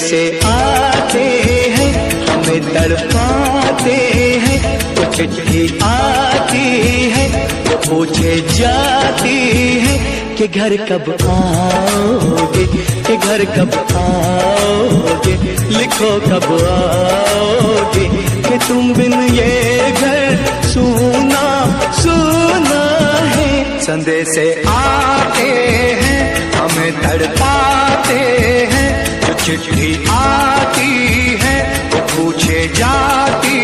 से आते हैं हमें तड़पाते हैं, वो चिट्ठी आती है वो पूछे जाती है कि घर कब आओगे, कि घर कब आओगे, लिखो कब आओगे, कि तुम बिन ये घर सूना सूना है। संदेश आते हैं हमें तड़पाते हैं, जो चिट्ठी आती है वो पूछे जाती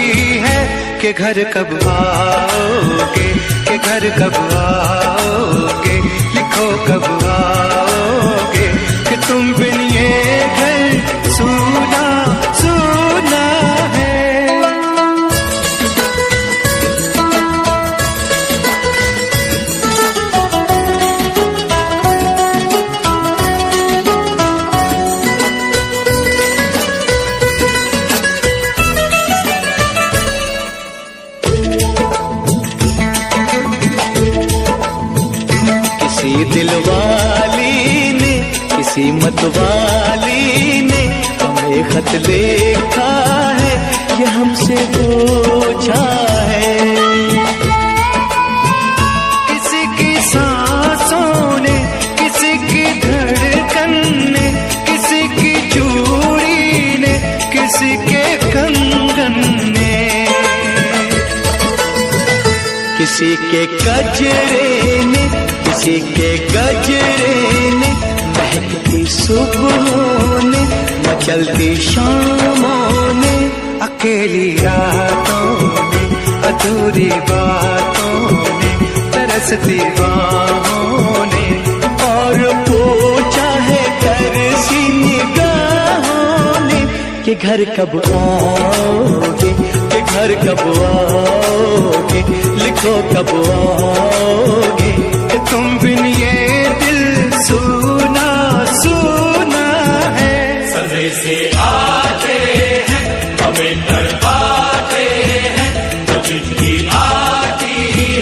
है कि घर कब आओगे, कि घर कब आओगे, लिखो कब आओगे, कि तुम बिन ये घर सूना सूना है। किसी दिलवाली ने किसी मतवाली ने हमें खत लिखा है, ये हमसे पूछा है। किसी की सांसों ने, किसी की धड़कन ने, किसी की चूड़ी ने, किसी के कंगन ने, किसी के गजरे ने, किसी के गजरे ने, महकती सुबहों ने, मचलती शामों ने, अकेली रातों ने, अधूरी बातों ने, तरसती बाहों ने, और पूछा है तरसी निगाहों ने कि घर कब आओगे, कि घर कब आओगे, लिखो कब आओगे, कि तुम बिन ये दिल सूना सूना है। संदेश से आते हैं हमें तड़पाते हैं, जो चिट्ठी आती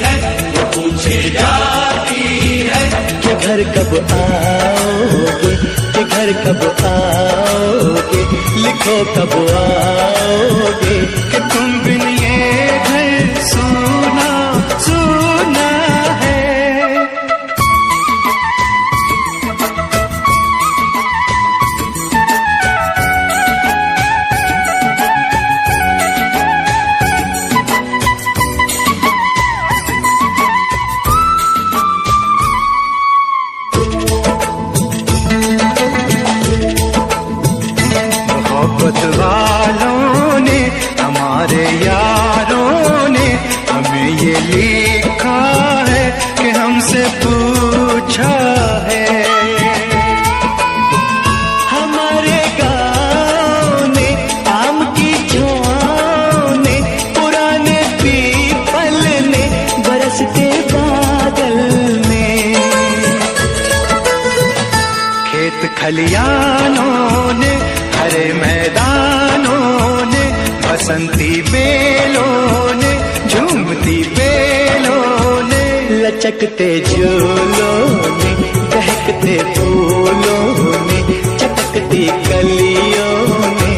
है वो पूछे जाती है कि घर कब आओगे, कि घर कब आओगे, लिखो कब आओगे, कि तुम बिन ये घर सूना सूना है। मोहब्बत वालों ने, हमारे यारों ने हमें ये लिखा है कि हमसे पूछा है। हमारे गाँव ने, आम की छाँव ने, पुराने पीपल ने, बरसते बादल ने, खेत खलियानों ने, हरे मैदानों ने, बसंती बेलों ने, झूमती बेलों ने, लचकते झूलों ने, बहकते फूलों ने, चटकती कलियों ने,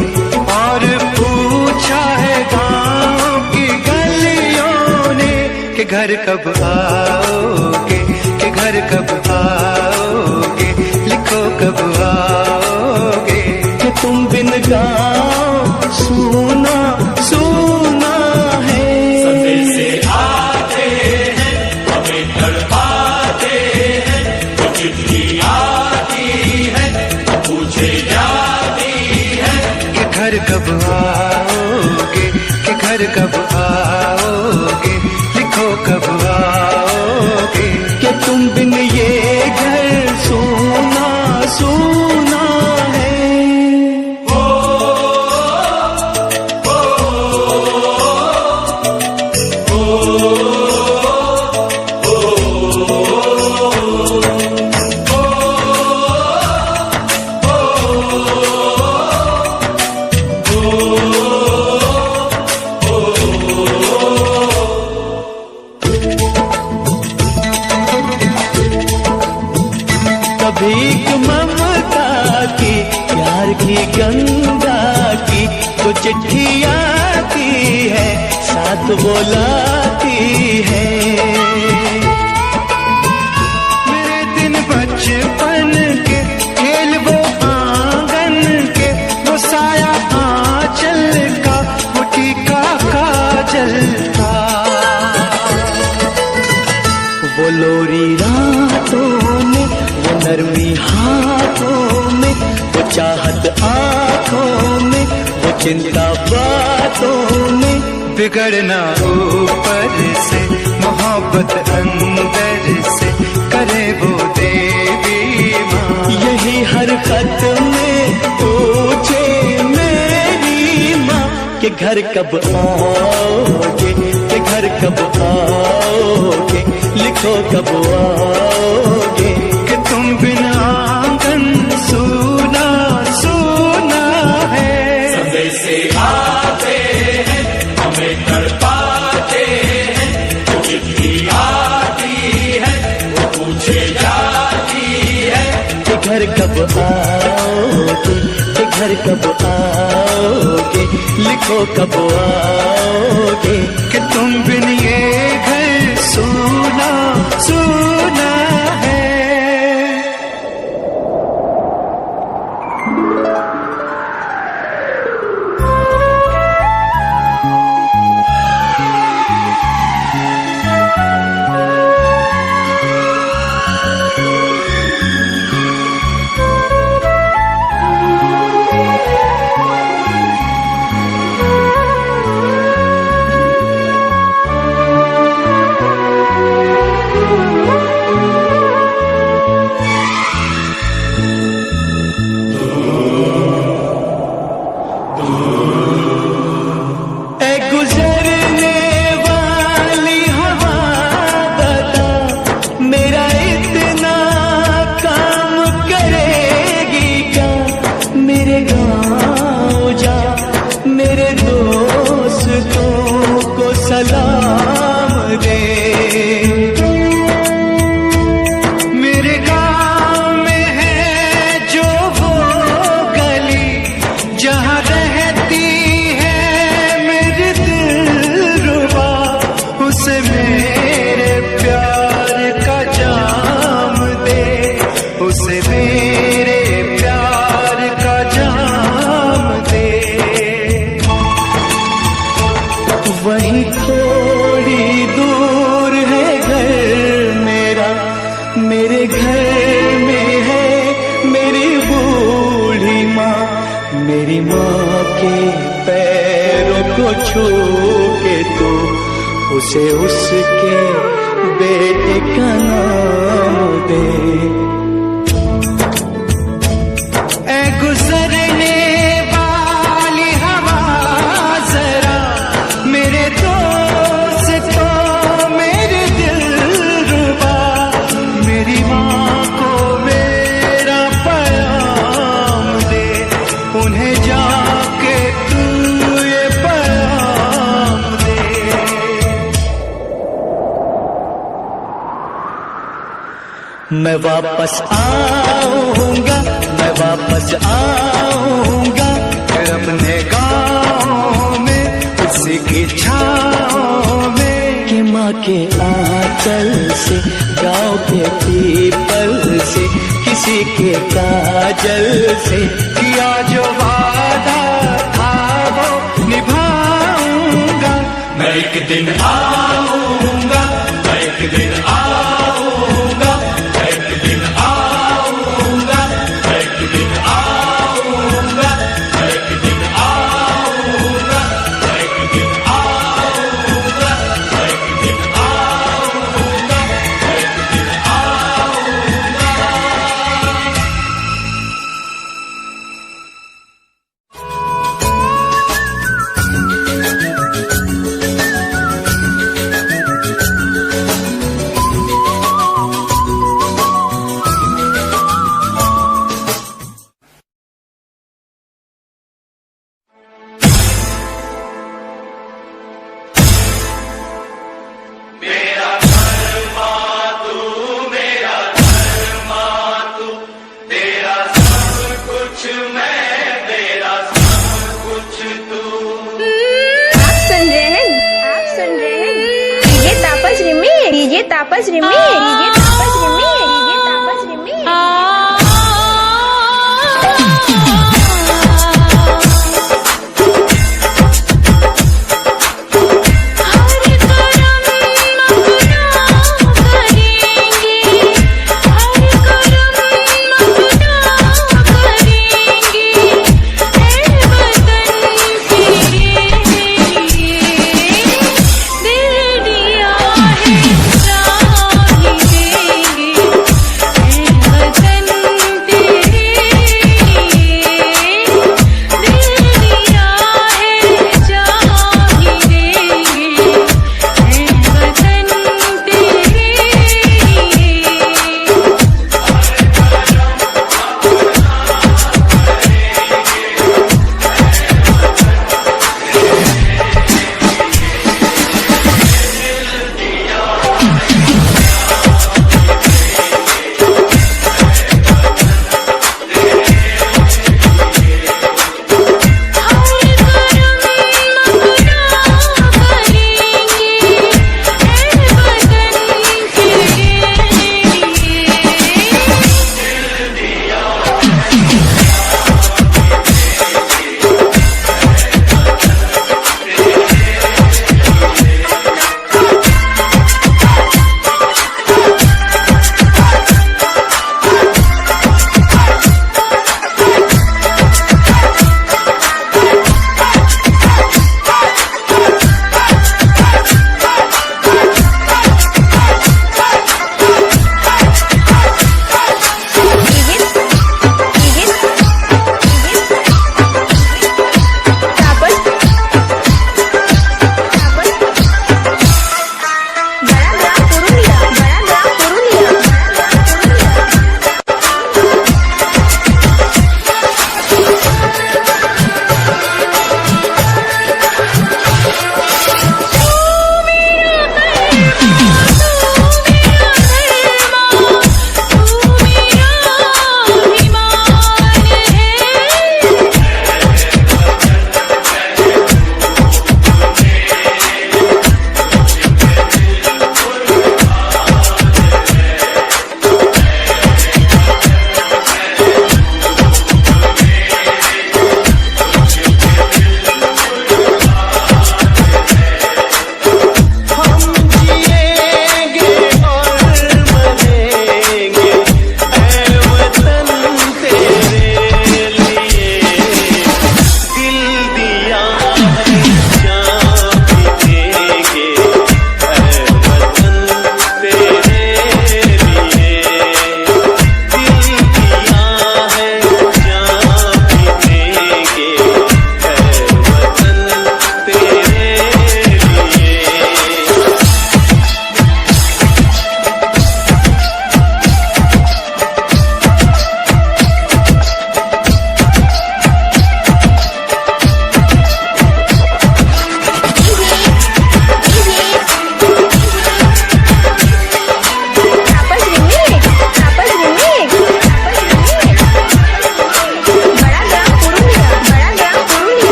और पूछा है गाँव की गलियों ने कि घर कब आओगे, कि घर कब आओगे, लिखो कब आओगे, कि तुम बिन गाँव सूना सूना है। संदेश से आते हैं हमें तड़पाते हैं, जो चिट्ठी आती है वो पूछे जाती है कि घर कब आओगे, कि घर कब आओगे, लिखो कब आओगे, कि तुम बिन ये घर सूना सूना है। भीख ममता की, प्यार थी गंगा की तो चिट्ठी आती है, साथ बुलाती है। मेरे दिन बचपन के खेल वो आंगन के, वो साया आंचल का, वो टीका काजल का, वो लोरी रातों में, वो नरमी हाथों में, वो चाहत आंखों में, वो चिंता बातों में। बिगड़ना ऊपर से, मोहब्बत अंदर से, करे वो देवी माँ। यही हर खत में पूछे मेरी माँ कि घर कब आओगे, कि घर कब आओगे, लिखो कब आओगे, कि तुम बिना आंगन सूना सूना है। संदेशे आते हैं, हमें तड़पाते हैं, जो चिट्ठी आती है, वो पूछे जाती है कि घर कब आओगे, कि घर कब आओगे, लिखो कब आओगे, कि तुम बिन ये घर सूना सूना है। उसे उसके बेटे का नाम दे। ऐ गुजरने वाली हवा जरा मेरे दोस्त को, मेरे दिलरुबा, मेरी माँ को मेरा पैगाम दे, उन्हें जाके तू ये पैगाम दे। मैं वापस आऊंगा, मैं वापस आऊंगा, फिर अपने गाँव में उसी की छाँव में, कि माँ के आंचल से, गाँव के पीपल से, किसी के काजल से, किया जो वादा था वो निभाऊंगा। मैं एक दिन आऊंगा, मैं एक दिन आऊंगा, मैं एक दिन आऊंगा, मैं एक दिन आऊंगा, मैं एक दिन आऊंगा, मैं एक दिन आऊंगा, मैं एक दिन आऊंगा, मैं एक दिन आऊंगा। डीजे तापस रिमिक्स, डीजे तापस रिमिक्स, डीजे तापस रिमिक्स।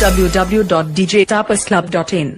www.djtapasclub.in.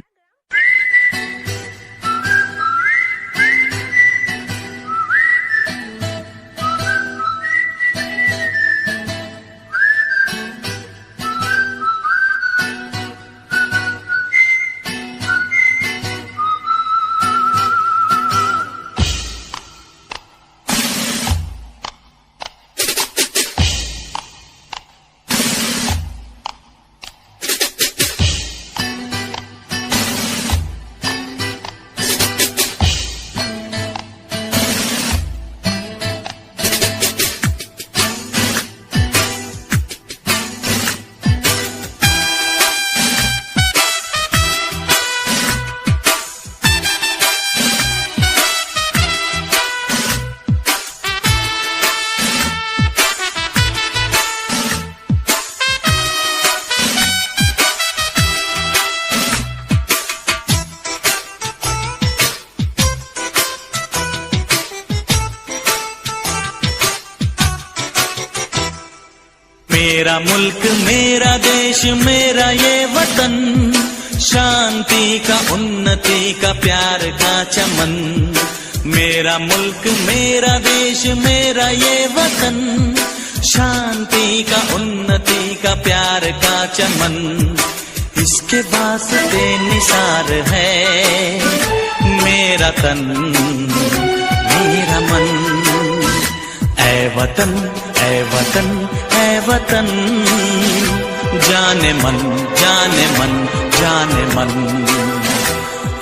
मेरा मुल्क मेरा देश मेरा ये वतन, शांति का उन्नति का प्यार का चमन। मेरा मुल्क मेरा देश मेरा ये वतन, शांति का उन्नति का प्यार का चमन। इसके वास्ते निसार है मेरा तन मेरा मन। ऐ वतन ऐ वतन ऐ वतन, जाने मन जाने मन जाने मन।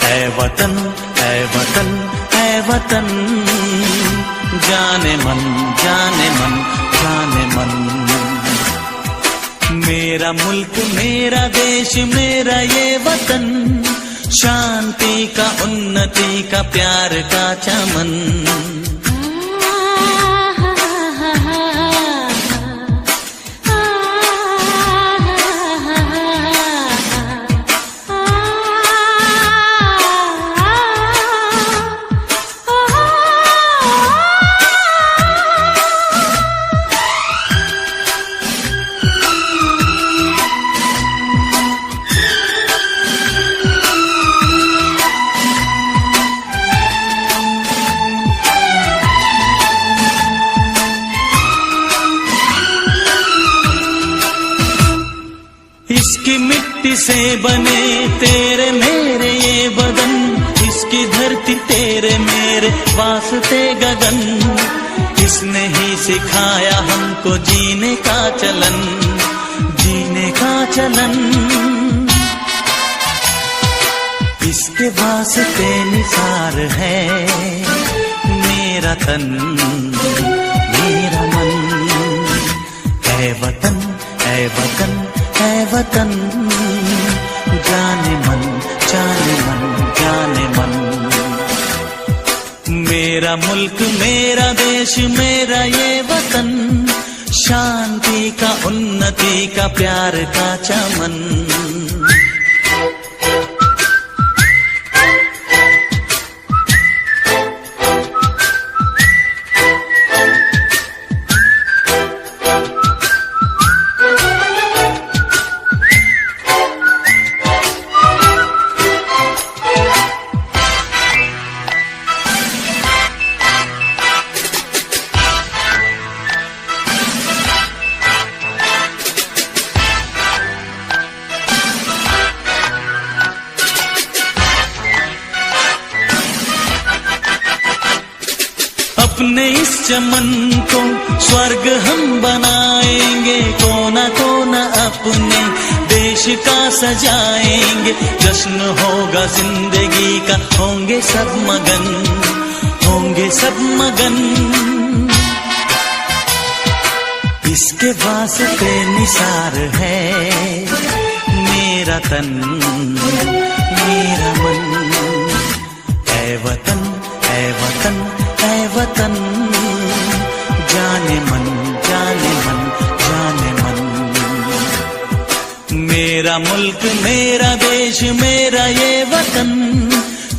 ऐ वतन ऐ वतन ऐ वतन, जाने मन जाने मन जाने मन। मेरा मुल्क मेरा देश मेरा ये वतन, शांति का उन्नति का प्यार का चमन। इसकी मिट्टी से बने तेरे मेरे ये बदन, इसकी धरती तेरे मेरे वास्ते गगन। इसने ही सिखाया हमको जीने का चलन जीने का चलन। इसके वास्ते निसार है मेरा तन मेरा मन। ऐ वतन ऐ वतन ऐ वतन, जाने मन जाने मन जाने मन। मेरा मुल्क मेरा देश मेरा ये वतन, शांति का उन्नति का प्यार का चमन। अपने इस चमन को स्वर्ग हम बनाएंगे, कोना कोना अपने देश का सजाएंगे। जश्न होगा जिंदगी का, होंगे सब मगन होंगे सब मगन। इसके वास्ते निसार है मेरा तन मेरा मन। ऐ वतन ऐ वतन ऐ वतन, जाने मन जाने मन जाने मन। मेरा मुल्क मेरा देश मेरा ये वतन,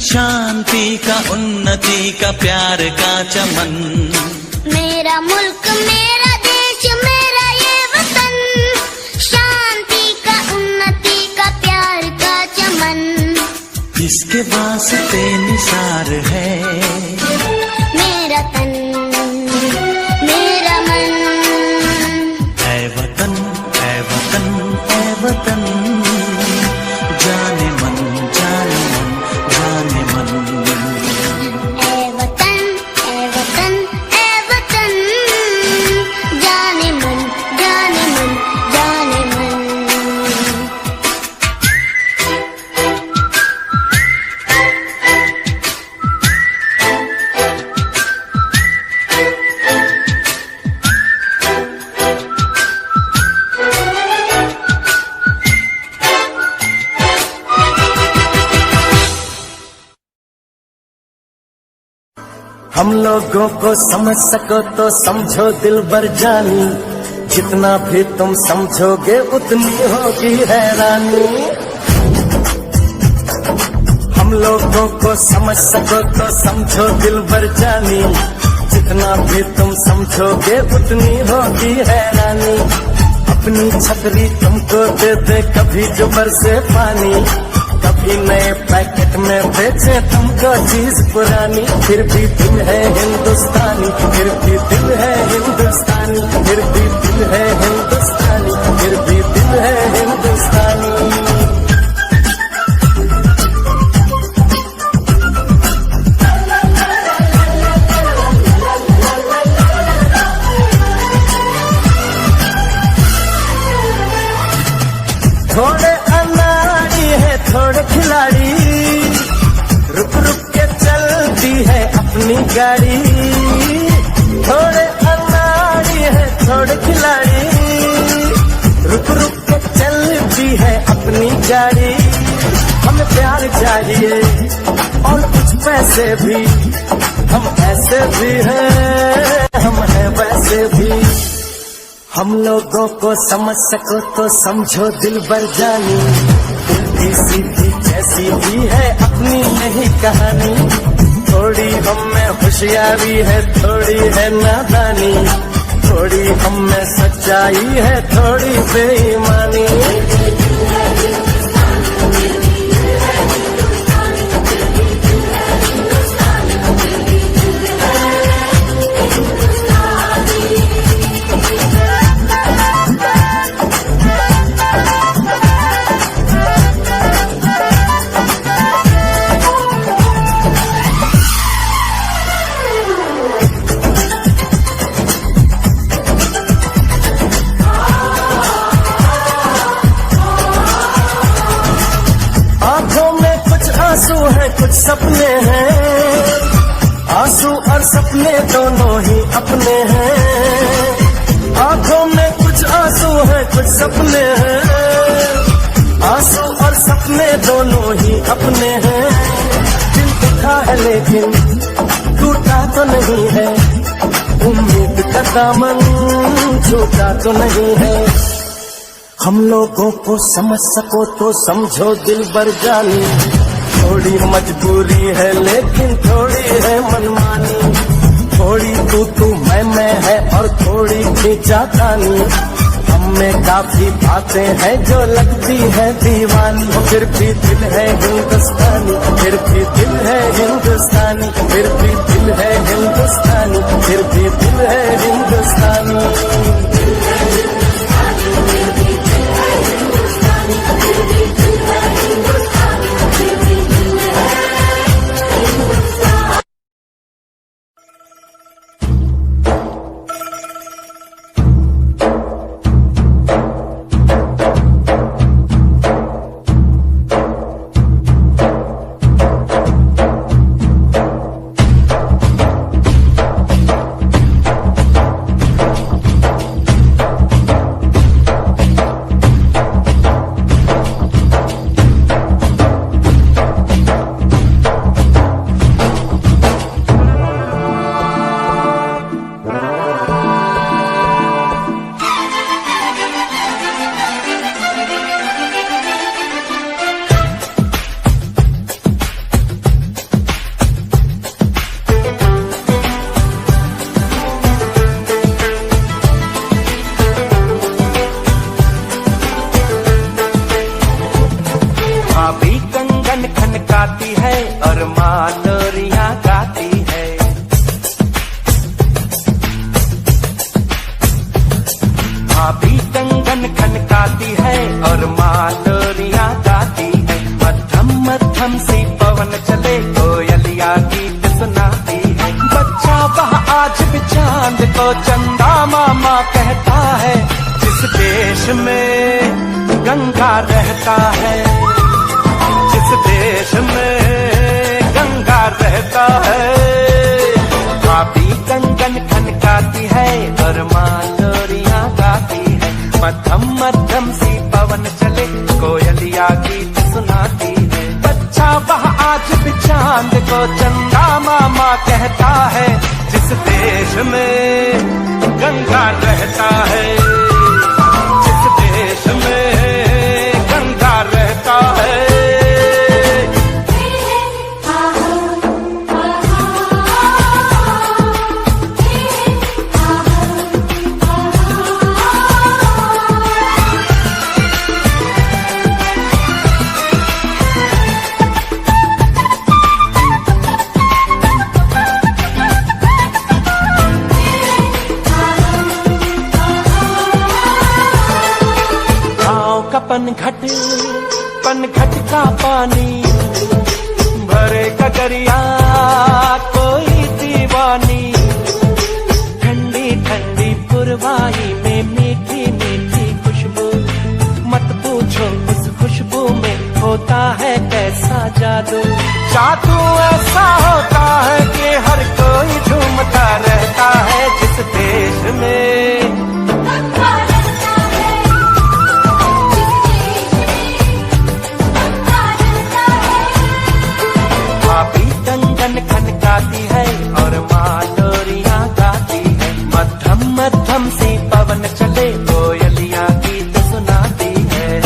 शांति का उन्नति का प्यार का चमन। मेरा मुल्क मेरा देश मेरा ये वतन, शांति का उन्नति जिसके वास्ते निसार है मेरा तन मेरा मन। ऐ वतन ऐ वतन ऐ वतन, जाने मन जाने मन जाने मन। ऐ वतन ऐ वतन ऐ वतन, जाने मन जाने मन जाने मन। हम लोगों को समझ सको तो समझो दिलबर जानी, जितना भी तुम समझोगे उतनी होगी हैरानी। हम लोगों को समझ सको तो समझो दिलबर जानी, जितना भी तुम समझोगे उतनी होगी हैरानी। अपनी छतरी तुमको दे दे कभी जो बरसे पानी, कभी नए पैकेट में बेचे तुमको चीज पुरानी। फिर भी दिल है हिंदुस्तानी, फिर भी दिल है हिंदुस्तानी, फिर भी दिल है हिंदुस्तानी, फिर भी दिल है हिंदुस्तानी। थोड़े अनाड़ी है थोड़े खिलाड़ी, रुक रुक के चलती है अपनी गाड़ी। थोड़े अनाड़ी है थोड़े खिलाड़ी, रुक रुक के चलती है अपनी गाड़ी। हमें प्यार चाहिए और कुछ पैसे भी, हम ऐसे भी हैं हम हैं वैसे भी। हम लोगों को समझ सको तो समझो दिलबर जानी, उल्टी सीधी जैसी भी है अपनी यही कहानी। थोड़ी हम में होशियारी है थोड़ी है नादानी, थोड़ी हम में सच्चाई है थोड़ी बेईमानी। आंसू है कुछ सपने हैं, आंसू और सपने दोनों ही अपने हैं। आंखों में कुछ आंसू है कुछ सपने हैं, आंसू और सपने दोनों ही अपने हैं। दिल दुखा है लेकिन टूटा तो नहीं है, उम्मीद का दामन छूटा तो नहीं है। हम लोगों को समझ सको तो समझो दिलबर जानी, थोड़ी मजबूरी है लेकिन थोड़ी है मनमानी। थोड़ी तू मैं है और थोड़ी खींचातानी, हम में काफी बातें हैं जो लगती है दीवानी। फिर भी दिल है हिंदुस्तानी, फिर भी दिल है हिंदुस्तानी, फिर भी दिल है हिंदुस्तानी, फिर भी दिल है हिंदुस्तानी। खनकाती है और माँ लोरियां गाती है। भाभी कंगन खनकाती है और माँ लोरियां गाती है। मध्यम मध्यम सी पवन चले कोयलिया गीत सुनाती है। बच्चा वह आज भी चांद को चंदा मामा कहता है। जिस देश में गंगा रहता है, जिस देश में गंगा रहता है। भाभी कंगन खनकाती है और माँ लोरियां गाती है। मध्यम मध्यम सी पवन चले कोयलिया गीत सुनाती है। बच्चा वह आज भी चांद को चंदा मामा कहता है। जिस देश में गंगा रहता है, जिस देश में गंगा रहता है। पनघट का पानी भरे कगरिया कोई दीवानी। ठंडी ठंडी पुरवाई में मीठी मीठी खुशबू। मत पूछो उस खुशबू में होता है कैसा जादू। जादू ऐसा होता है कि हर कोई झूमता रहता है। जिस देश में खनकाती है और माँ लोरियां गाती है। मध्यम मध्यम सी पवन चले कोयलिया गीत सुनाती है।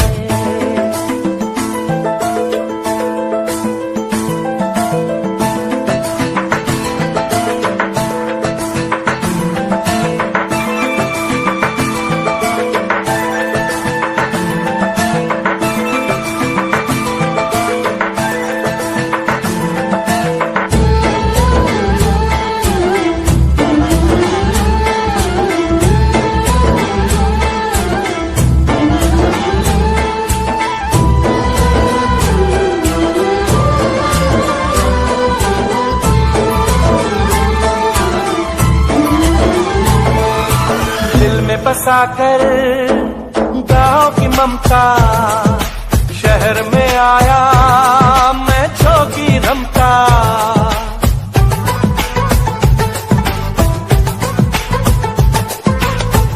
बसाकर गाँव की ममता शहर में आया मैं झोंकी रमता।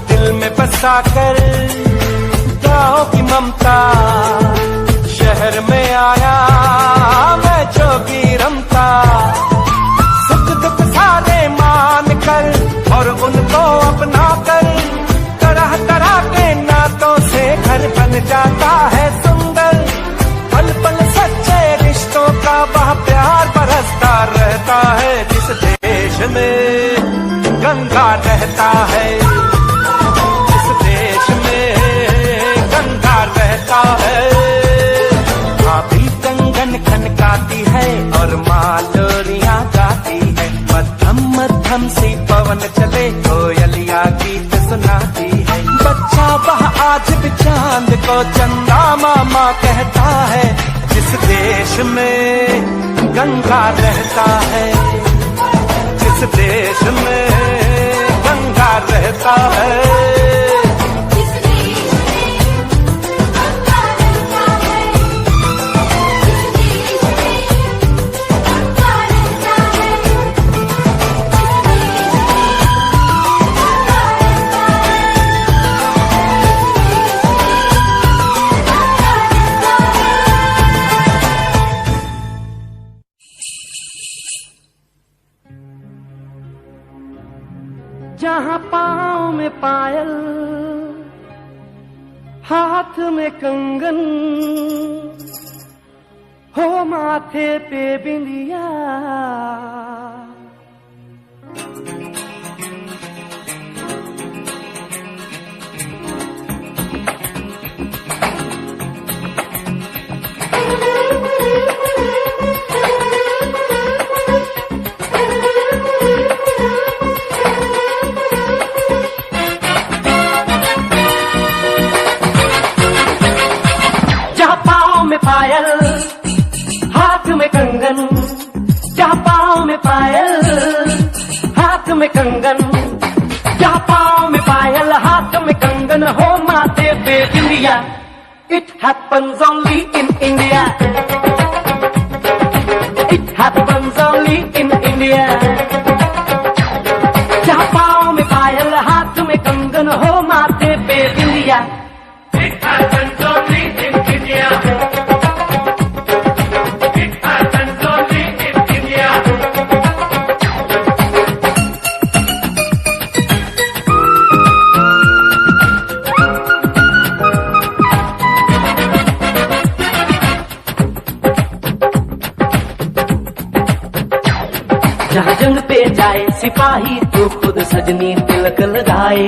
दिल में बसाकर गाँव की ममता शहर में आया मैं झोंकी रमता। सुख दुख सारे मान कर और उनको अपना कर तरह तरह के नातों से घर बन जाता है सुंदर। पल पल सच्चे रिश्तों का वह प्यार बरसता रहता है। जिस देश में गंगा रहता है, जिस देश में गंगा रहता है। भाभी कंगन खनकाती है और माँ लोरियां गाती है। मध्यम मध्यम सी पवन चले कोयलिया गीत सुनाती है। बच्चा वह आज भी चांद को चंदा मामा कहता है। जिस देश में गंगा रहता है, जिस देश में गंगा रहता है। जहाँ पाँव में पायल, हाथ में कंगन, हो माथे पे बिंदिया, पायल, हाथ में कंगन, जहाँ पाँव में पायल, हाथ में कंगन, जहाँ पाँव में पायल, हाथ में कंगन हो माथे पे बिंदिया। It happens only in India. It happens only in India. जहाँ पाँव में पायल, हाथ में कंगन हो माथे पे बिंदिया। It happens only in India. It happens only in India. जहाँ जंग पे जाए सिपाही तो खुद सजनी तिलक लगाए।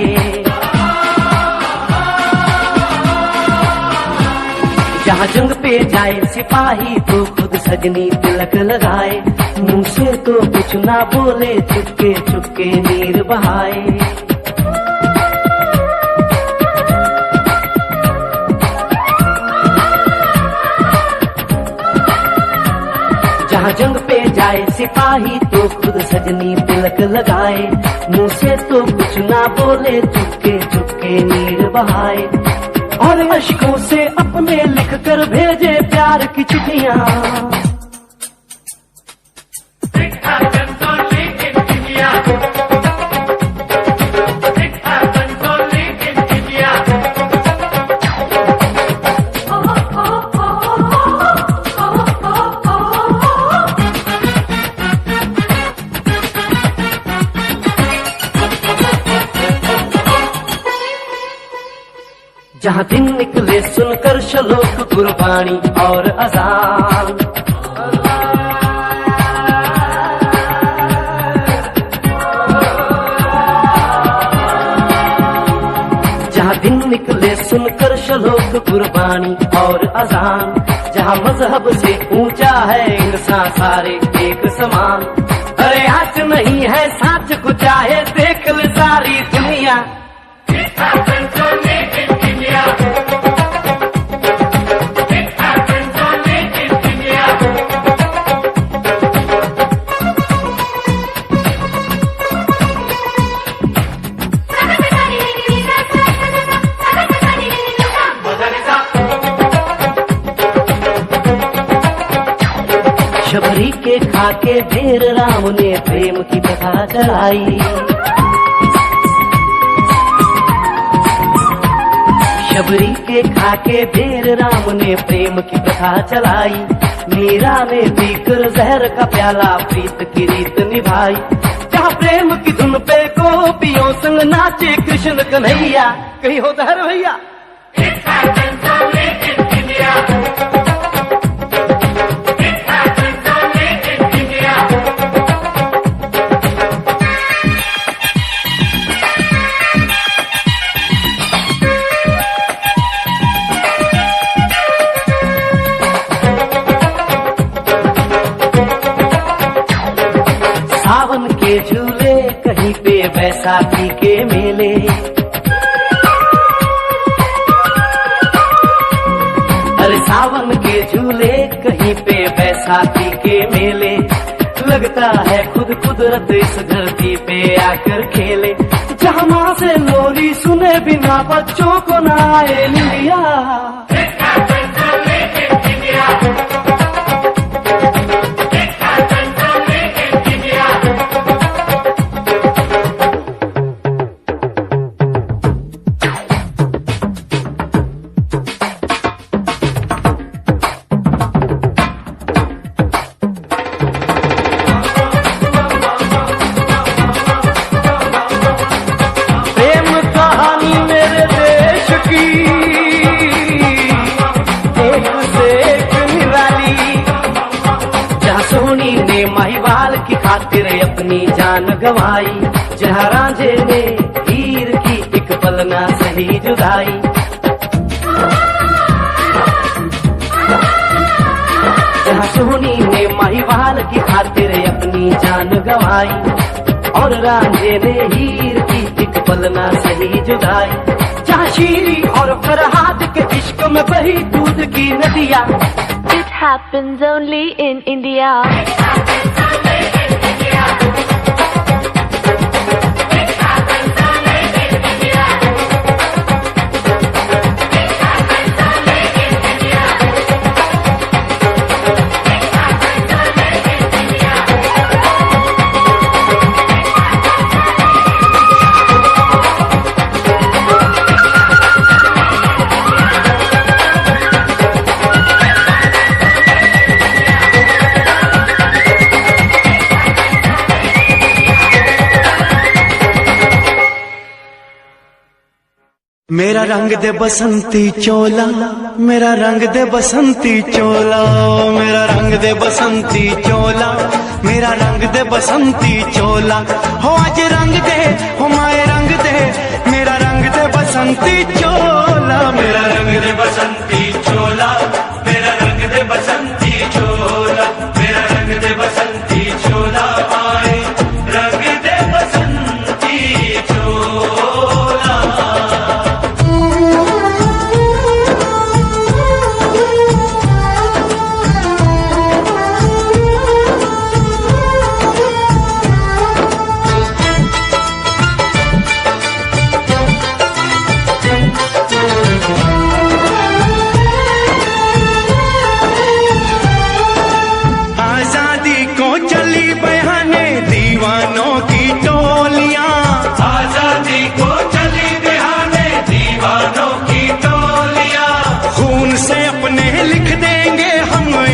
जहाँ जंग पे जाए सिपाही तो खुद सजनी तिलक लगाए। मुंह से तो कुछ ना बोले, चुपके चुपके नीर बहाए। जहाँ जंग पे जाए सिपाही तो खुद सजनी तिलक लगाए। मुंह से तो कुछ ना बोले, चुपके चुपके नीर बहाए। और अश्कों से अपने लिख कर भेजे प्यार की चिट्ठियाँ। It happens only in India. It happens only in India. जहाँ दिन निकले सुनकर श्लोक गुरबाणी और अजान। जहाँ दिन निकले सुनकर श्लोक गुरबाणी और अजान। जहाँ मजहब से ऊंचा है इंसान सारे एक समान। अरे आज नहीं है साच को चाहे देख ले सारी दुनिया। It happens only in India. It happens only in India. Shabari के खाके ढेर राम ने प्रेम की कथा चलाई। शबरी के खाके ढेर राम ने प्रेम की कथा चलाई। मीरा ने पीकर जहर का प्याला प्रीत की रीत निभाई। जहाँ प्रेम की धुन पे गोपियों संग नाचे कृष्ण कन्हैया। कहीं हो जहर भैया। It happens only in India. It happens only in India. सावन के झूले कहीं पे बैसाखी के मेले। अरे सावन के झूले कहीं पे बैसाखी के मेले। लगता है खुद कुदरत इस धरती पे आकर खेले। जहाँ माँ से लोरी सुने बिना बच्चों को ना आए निंदिया। It happens only in India. It happens only in India. प्रेम कहानी मेरे देश की एक से एक निराली। जहाँ सोनी ने महिवाल की खातिर अपनी जान गंवाई। जहाँ रांझे ने हीर की एक पल ना सही जुदाई। जहाँ सोनी ने महिवाल की खातिर अपनी जान गंवाई। और रांझे ने हीर की एक पल ना सही जुदाई। जहाँ शीरी और फरहाद के इश्क में बही दूध की नदियाँ। happens only in India. मेरा रंग दे बसंती चोला, मेरा रंग दे बसंती चोला, मेरा रंग दे बसंती चोला, मेरा रंग दे बसंती चोला। हो आज रंग दे, हो माए रंग दे, मेरा रंग दे बसंती चोला, मेरा रंग दे बसंती चोला, मेरा रंग दे बसंती चोला, मेरा रंग दे बसंती चोला, आए रंग दे बसंती चोला।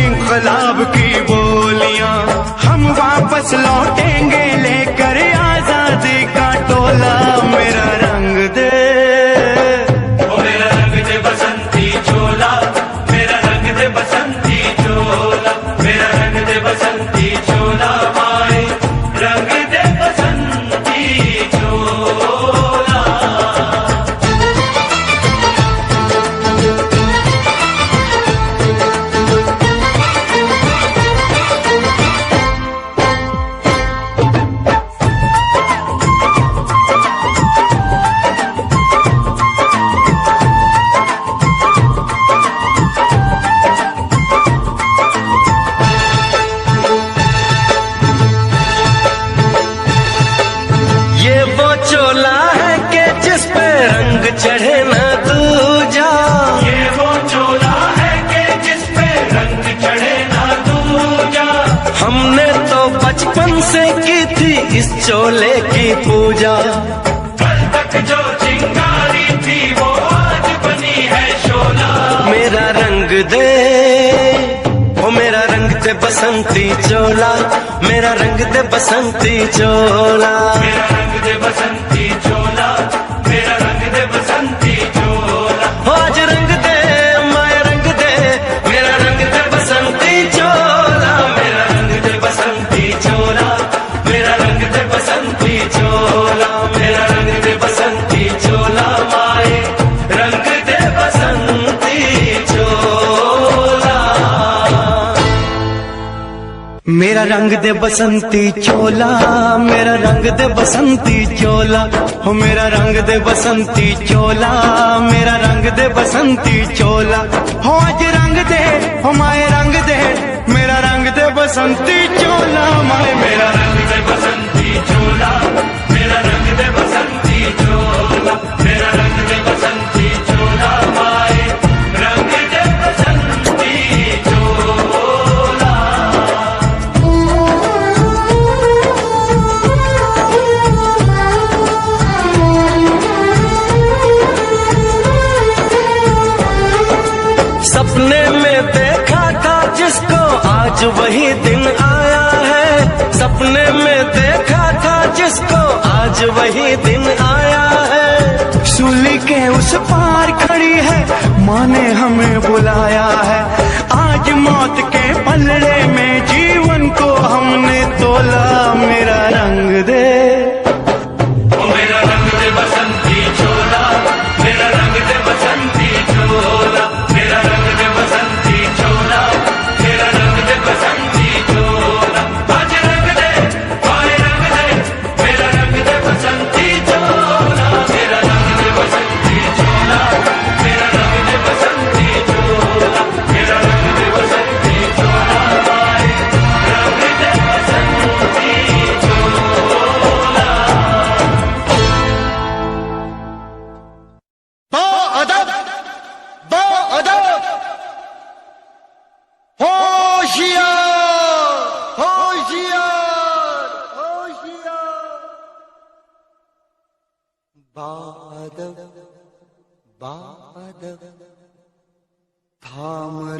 इंकलाब की बोलियां हम वापस लौटेंगे लेकर आजादी का टोला। मेरा रंग दे, ओ मेरा रंग दे बसंती चोला, मेरा रंग दे बसंती चोला, मेरा रंग दे बसंती चोला, माए रंग दे बसंती चोला। चोला है कि जिस पे रंग चढ़े न दूजा, ये वो चोला है कि जिस पे रंग चढ़े न दूजा। हमने तो बचपन से की थी इस चोले की पूजा, कल तक जो चिंगारी थी वो आज बनी है शोला। मेरा रंग दे, ओ मेरा रंग दे बसंती चोला, मेरा रंग दे बसंती चोला, मेरा रंग दे बसंती चोला, मेरा रंग दे बसंती चोला। हो आज रंग दे, माए रंग दे, मेरा रंग दे बसंती चोला, मेरा रंग दे बसंती चोला, मेरा रंग दे बसंती चोला, मेरा रंग दे बसंती चोला, माए रंग दे बसंती चोला। मेरा रंग दे बसंती चोला, मेरा रंग दे बसंती चोला, हो मेरा रंग दे बसंती चोला, मेरा रंग दे बसंती चोला। हो आज रंग दे, हो माए रंग दे, मेरा रंग दे बसंती चोला, माए मेरा रंग दे बसंती चोला, मेरा रंग दे बसंती चोला, मेरा रंग दे बसंती चोला, माए रंग दे बसंती चोला। सपने में देखा था जिसको आज वही दिन आया है, सपने में देखा था जिसको आज वही दिन आया है। सूली के उस पार खड़ी है, माँ ने हमें बुलाया है। आज मौत के पलड़े में जीवन को हमने तोला। मेरा रंग दे, ओ मेरा रंग दे बसंती चोला, मेरा रंग दे बसंती चोला, मेरा रंग दे बसंती चोला, मेरा रंग दे बसंती चोला। आज रंग दे, आए रंग दे, मेरा रंग दे बसंती चोला, मेरा रंग दे बसंती चोला, मेरा रंग दे बसंती चोला, मेरा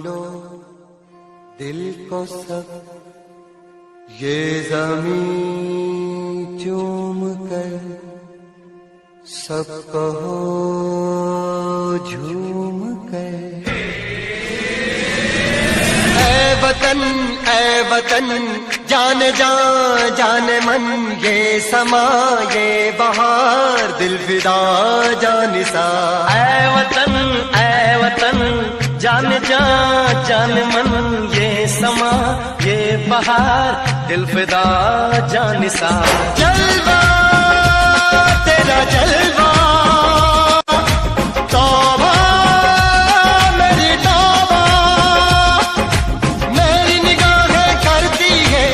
लो दिल को सब ये ज़मीं चूम कर सब कहो झूम कर। ऐ वतन जान जान मन ये समा ये बहार दिल फिदा जानिसा। ऐ वतन जान जान मन ये समा ये बहार दिल फिदा जानिसा। जलवा तेरा जलवा तौबा मेरी तौबा मेरी निगाहें करती है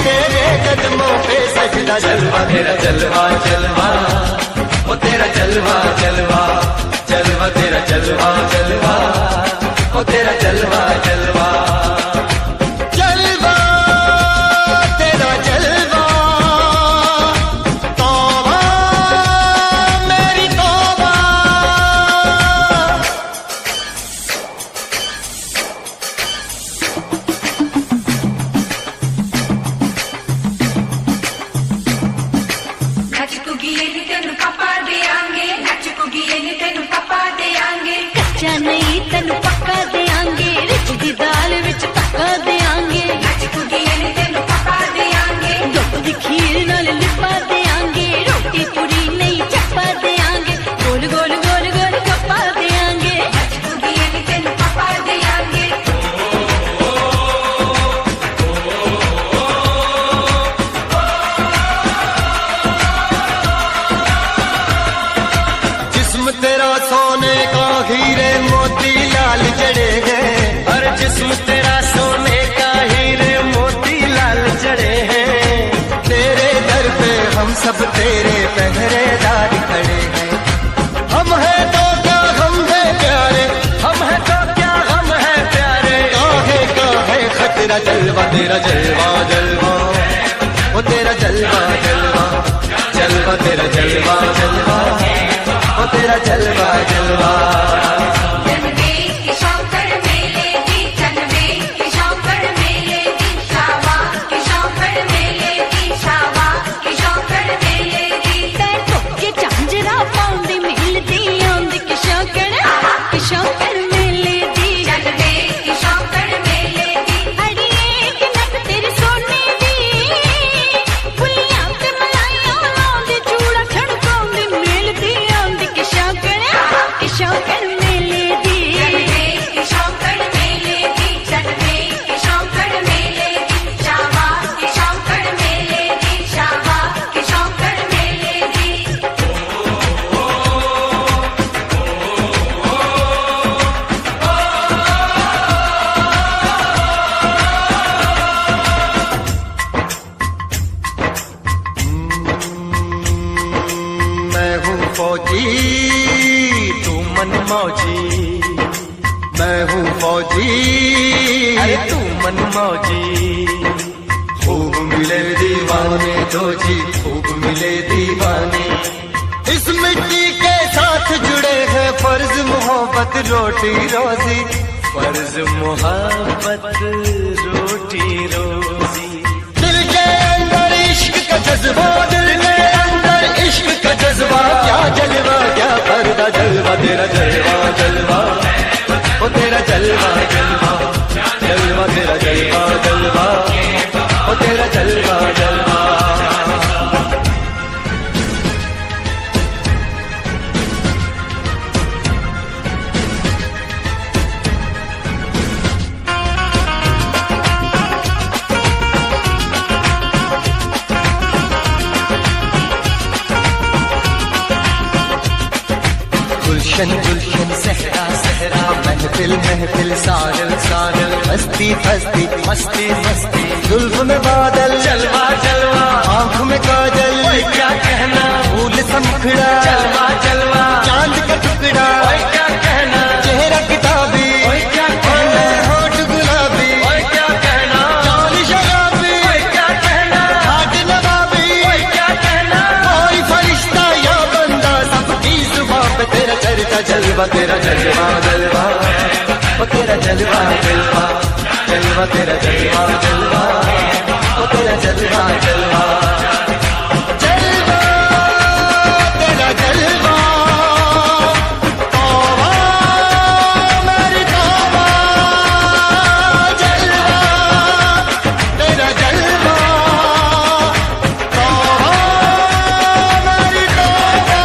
तेरे कदमों पे सजदा। जलवा तेरा जलवा जलवा वो तेरा जलवा जलवा जलवा तेरा जलवा जलवा वो तेरा जलवा जलवा। जलवा तेरा जलवा तौबा मेरी तौबा। नचकुगी ये तेनु पापा देंगे, नचकुगी ये तेनु पापा देंगे। कच्चा नहीं तेनु पक्का देंगे, रिच दी दाल विच पक्का देंगे। नचकुगी ये तेनु पापा देंगे, दुख दी खीर नाल लिपा देंगे। रोटी पूरी नहीं चप्पा देंगे, गोल गोल गोल गोल गप्पा देंगे। नचकुगी ये तेनु पापा देंगे। जिस्म तेरा सोने का हीरे मोती लाल जड़े हैं। हर जिस्म तेरा सोने का हीरे मोती लाल जड़े हैं। तेरे दर पे हम सब तेरे पहरेदार खड़े हैं। हम हैं तो क्या हम हैं प्यारे, हम है तो क्या हम है प्यारे। काहे खतरा। जलवा तेरा जलवा जलवा वो तेरा जलवा जलवा जलवा तेरा जलवा जलवा वो तेरा जलवा जलवा। जनवे की शौकर मेले दी, जनवे की शौकर मेले दी। शावा की शौकर मेले दी, शावा की शौकर मेले दी। पैर ठोके झांझरा पाउंदी मिलदी आंदी कि शौकड़ मेले दी। जनवे की शौकर मेले दी। अड़िए कि नक तेरी सोने दी, फुलियां ते मलाइयां लाउंदी चूड़ा छड़काउंदी मिलदी आंदी कि शौकड़ मेले दी। जनवे की शौकर मेले दी, जनवे की शौकर मेले दी। शावा की शौकर मेले दी, शावा की शौकर मेले दी। मैं हूँ फौजी तू मन मौजी, मैं हूँ फौजी अरे तू मन मौजी। खूब मिले दीवाने दो जी खूब मिले दीवाने। इस मिट्टी के साथ जुड़े हैं फर्ज मोहब्बत रोटी रोजी। फर्ज मोहब्बत रोटी रोजी। दिल के अंदर इश्क का जज्बा, दिल के अंदर इश्क का जज्बा। क्या जलवा क्या पर्दा। जलवा तेरा जलवा जलवा वो तेरा जलवा जलवा जलवा तेरा जलवा जलवा वो तेरा जलवा जलवा। गुलशन गुलशन सहरा सहरा महफिल महफिल सारल सारल मस्ती मस्ती मस्ती मस्ती जुल्फ में बादल जलवा जलवा आँख में काजल ओए क्या कहना। फूल समखड़ा जलवा जलवा चांद का टुकड़ा ओए क्या कहना। चेहरा किताबी ओए क्या कहना। होठ गुलाबी ओए क्या कहना। चाल शराबी ओए क्या कहना। हाथ नवाबी ओए क्या कहना। कोई फरिश्ता या बंदा सबकी जुबान पे तेरा चर्चा। जलवा तेरा जलवा जलवा तेरा जलवा जलवा जलवा तेरा जलवा जलवा ओ तेरा जलवा जलवा जलवा तेरा जलवा तौबा मेरी तौबा जलवा तेरा जलवा तौबा मेरी तौबा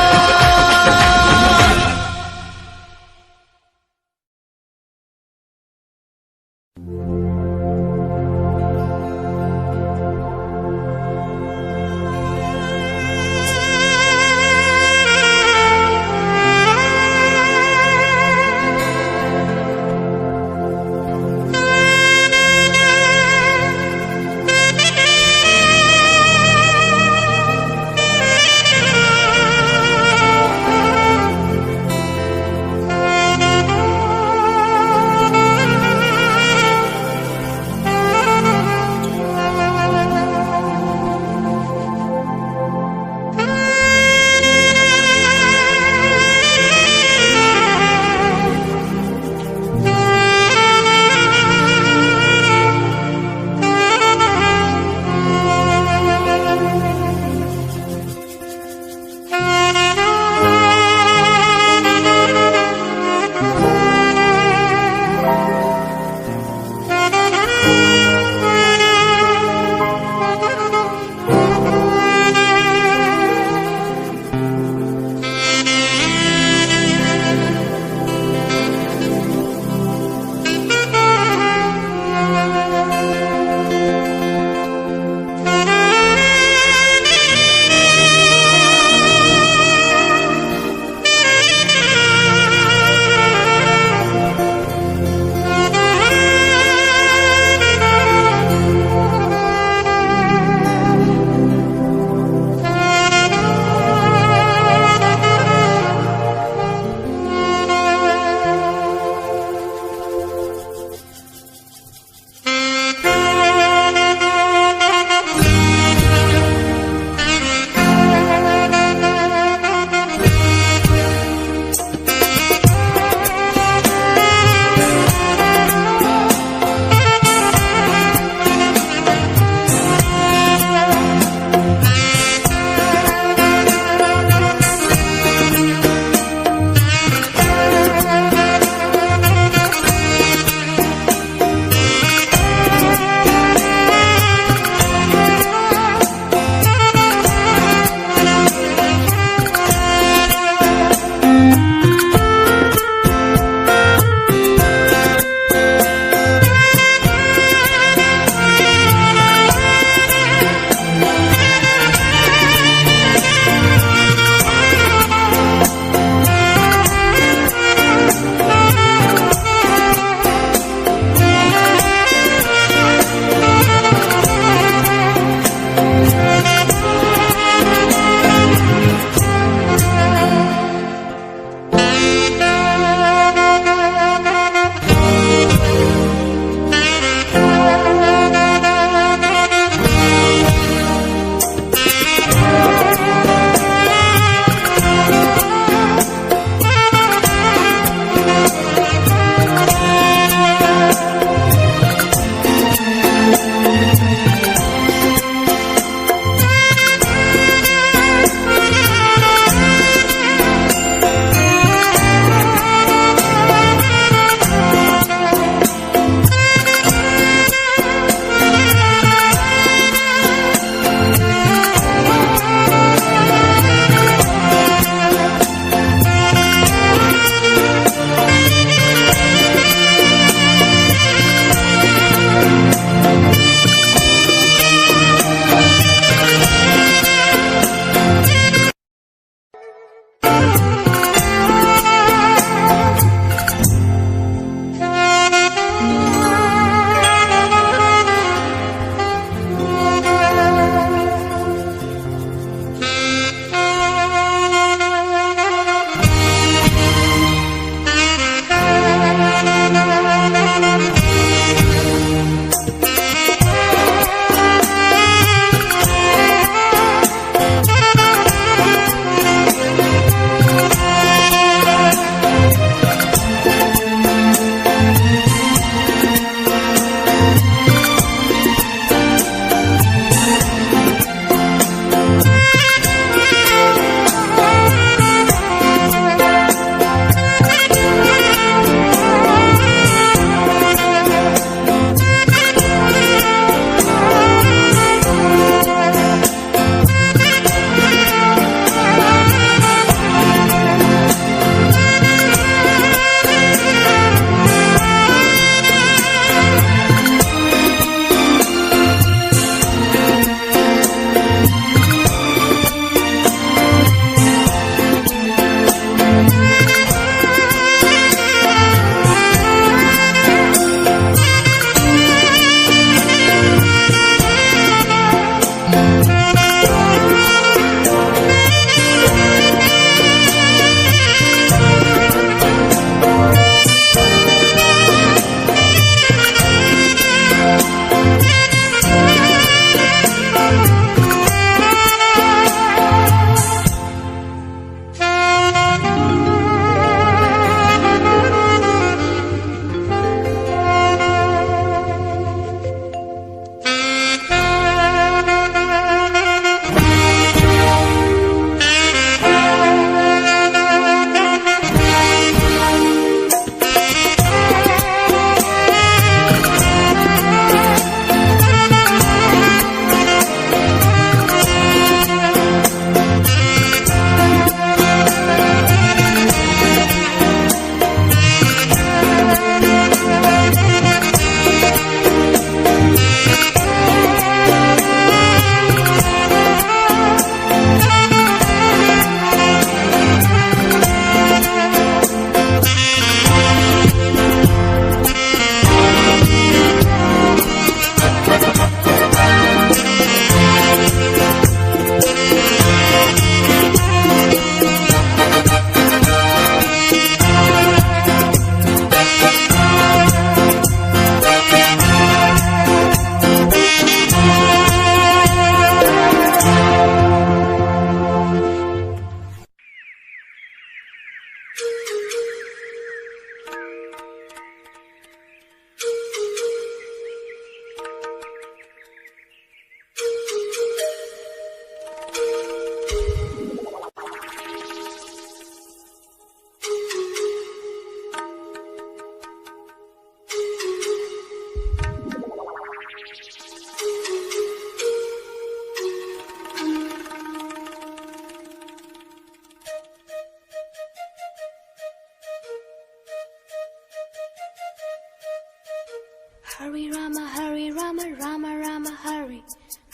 Hare Rama, Hare Rama, Rama Rama, Hare.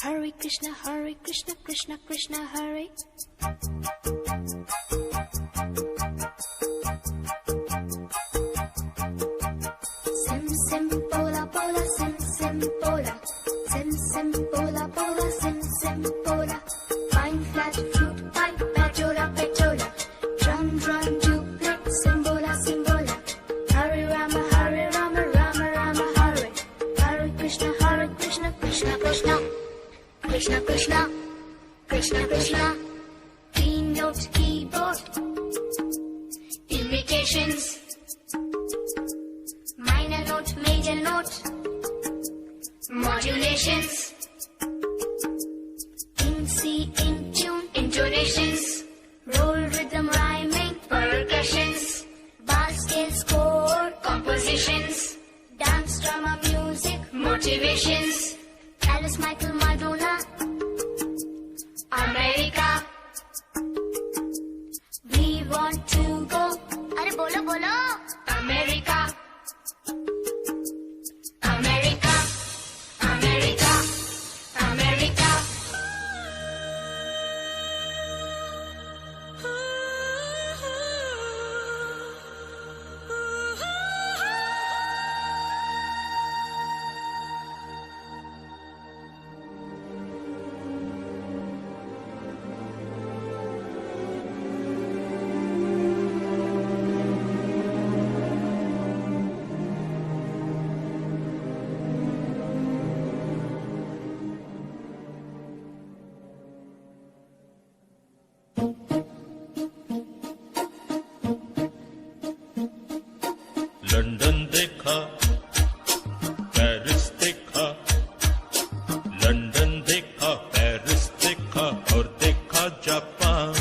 Hare Krishna, Krishna Krishna, Hare. Sim sim pola pola, sim sim pola. Sim sim pola pola, sim sim pola. Fine flat fruit pipe, petola petola. Drum drum duplex, simbola simbola. Hare Rama, Hare Rama, Rama Rama, Hare. Hare Krishna, Krishna Krishna. Krishna Krishna, Krishna Krishna. Keynote keyboard. Imitations. Minor note, major note. Modulations. In C, in tune, intonations. Roll rhythm, rhyming, percussions. Bar scale, score, compositions. Dance, drama, music, motivations. Alice, Michael, Madonna. America. We want to go. Arre bolo bolo. America. America. America. America. London देखा, Paris देखा, London देखा, Paris देखा और देखा Japan.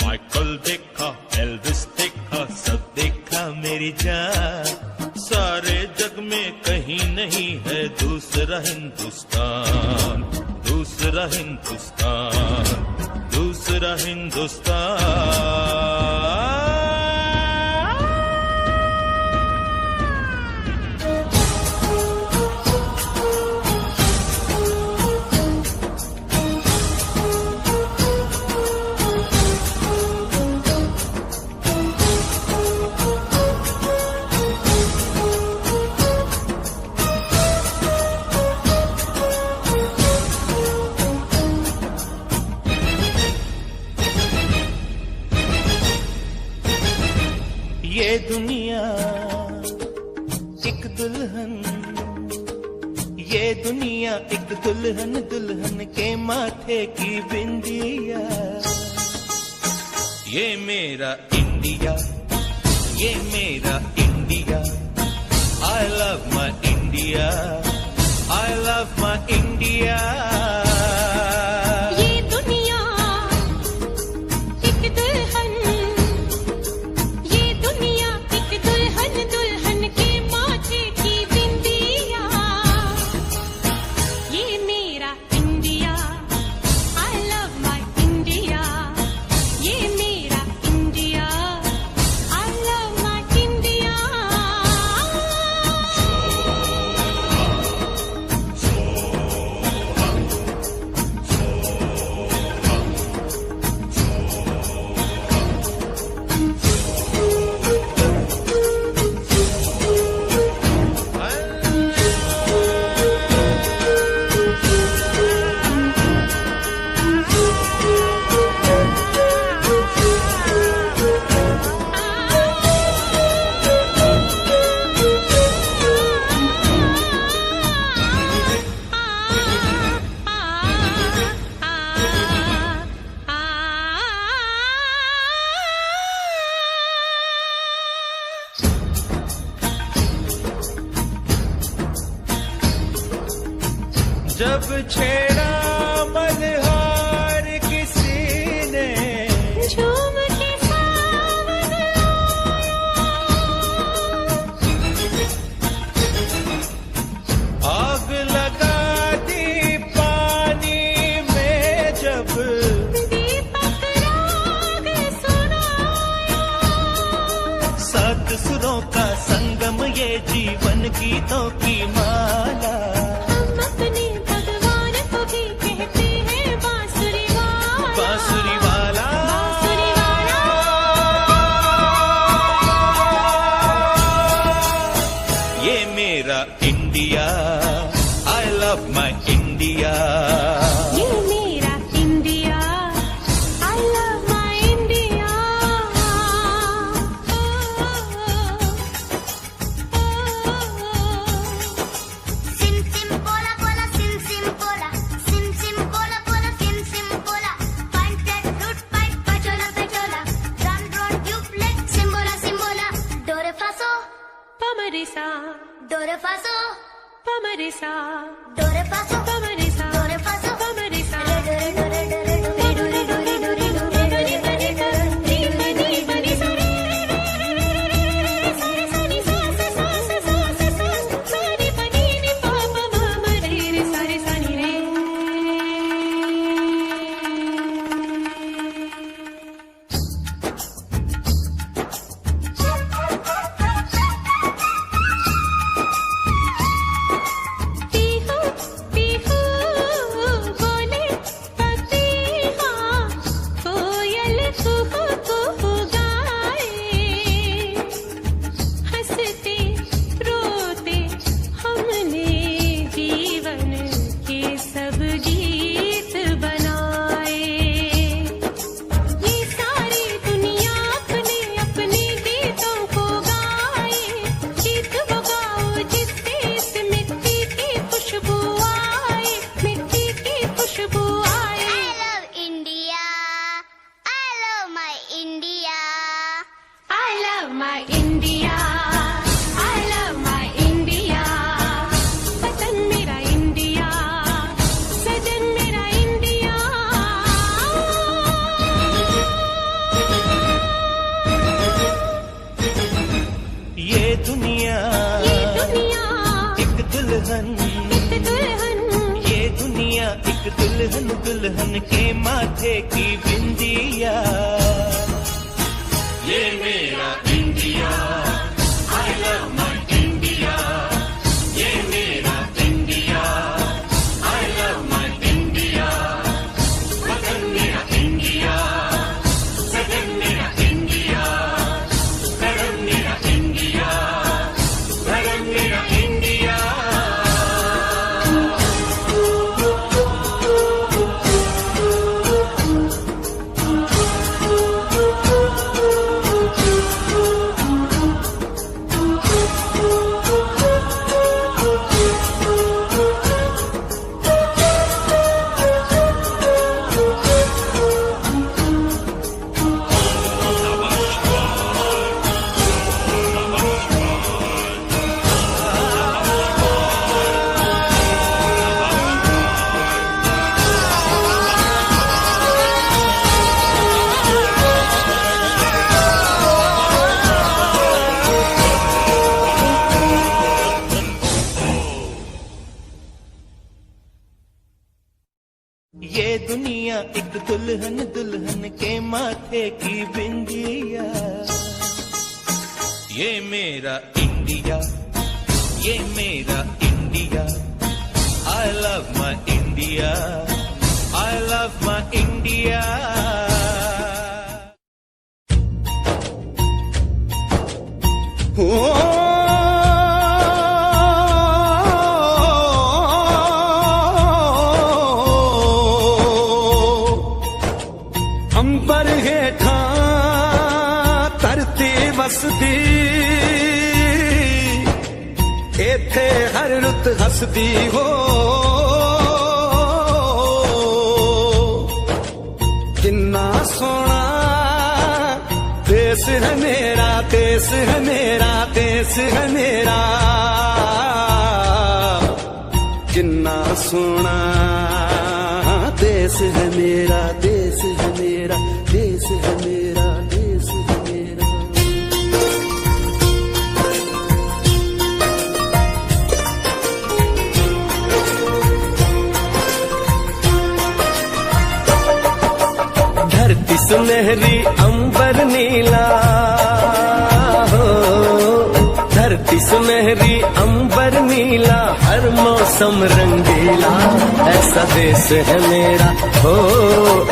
Michael देखा, Elvis देखा, सब देखा मेरी जान। सारे जग में कहीं नहीं है दूसरा हिंदुस्तान, दूसरा हिंदुस्तान, दूसरा हिंदुस्तान। ये दुनिया एक दुल्हन, ये दुनिया एक दुल्हन, दुल्हन के माथे की बिंदिया। ये मेरा इंडिया, ये मेरा India. I love my India, I love my India। ये दुनिया एक दुल्हन, ये दुनिया एक दुल्हन, दुल्हन के माथे की बिंदिया। ये मेरा India, I love my India। ये मेरा India, I love my India। जब छेड़ा मल्हार किसी ने, झूम के सावन आग लगा दी पानी में जब, दीपक राग सुनाया। सात सुरों का संगम ये जीवन गीतों की India, I love my India. ये मेरा India, I love my India. Sim sim bola bola, sim sim bola, sim sim bola bola, sim sim bola. Fight that root fight, pachola pachola. Run run duplex, simbola simbola. Do re fa so, pa ma re sa. Do re fa so, pa ma re sa. Do re fa so, pa ma re sa. Do re fa so, pa ma re sa. Re do re do re do re do re do re do re do re do re do re do re do re do re do re do re दुल्हन दुल्हन के माथे की बिंदिया, ये मेरा India, I love my India, ये मेरा India, I love my India, वतन मेरा इंडिया, सदन मेरा इंडिया, धर्म मेरा इंडिया, धर्म मेरा इंडिया। ये दुनिया एक दुल्हन दुल्हन के माथे की बिंदिया, ये मेरा इंडिया, ये मेरा India, I love my India, I love my India. अंबर हेठा धरती वसदी, एथे हर रुत हसदी हो। किन्ना सोना देश है मेरा, देश है मेरा, देश है मेरा। किन्ना सोना देश है मेरा, देश है मेरा, देश है मेरा, देश है मेरा। धरती सुनहरी अंबर नीला हो, धरती सुनहरी अंबर नीला, हर मौसम रंगीला। ऐसा देश है मेरा हो,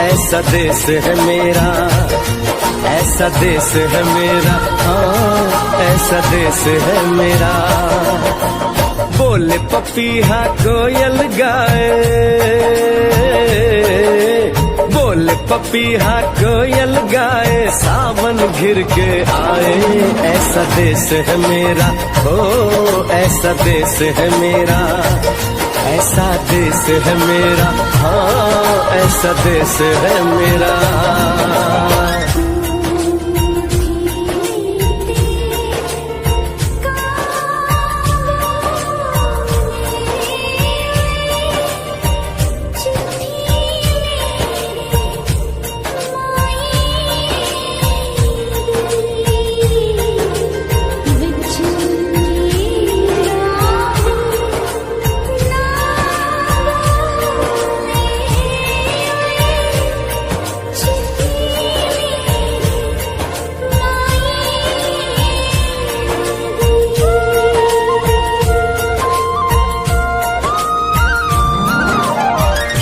ऐसा देश है मेरा, ऐसा देश है मेरा, हाँ ऐसा देश है मेरा। बोले बोले पपीहा कोयल गाए, बोले पपीहा कोयल गाए, सावन घिर के आए। ऐसा देश है मेरा, हो ऐसा देश है मेरा, ऐसा देश है मेरा, हाँ ऐसा देश है मेरा।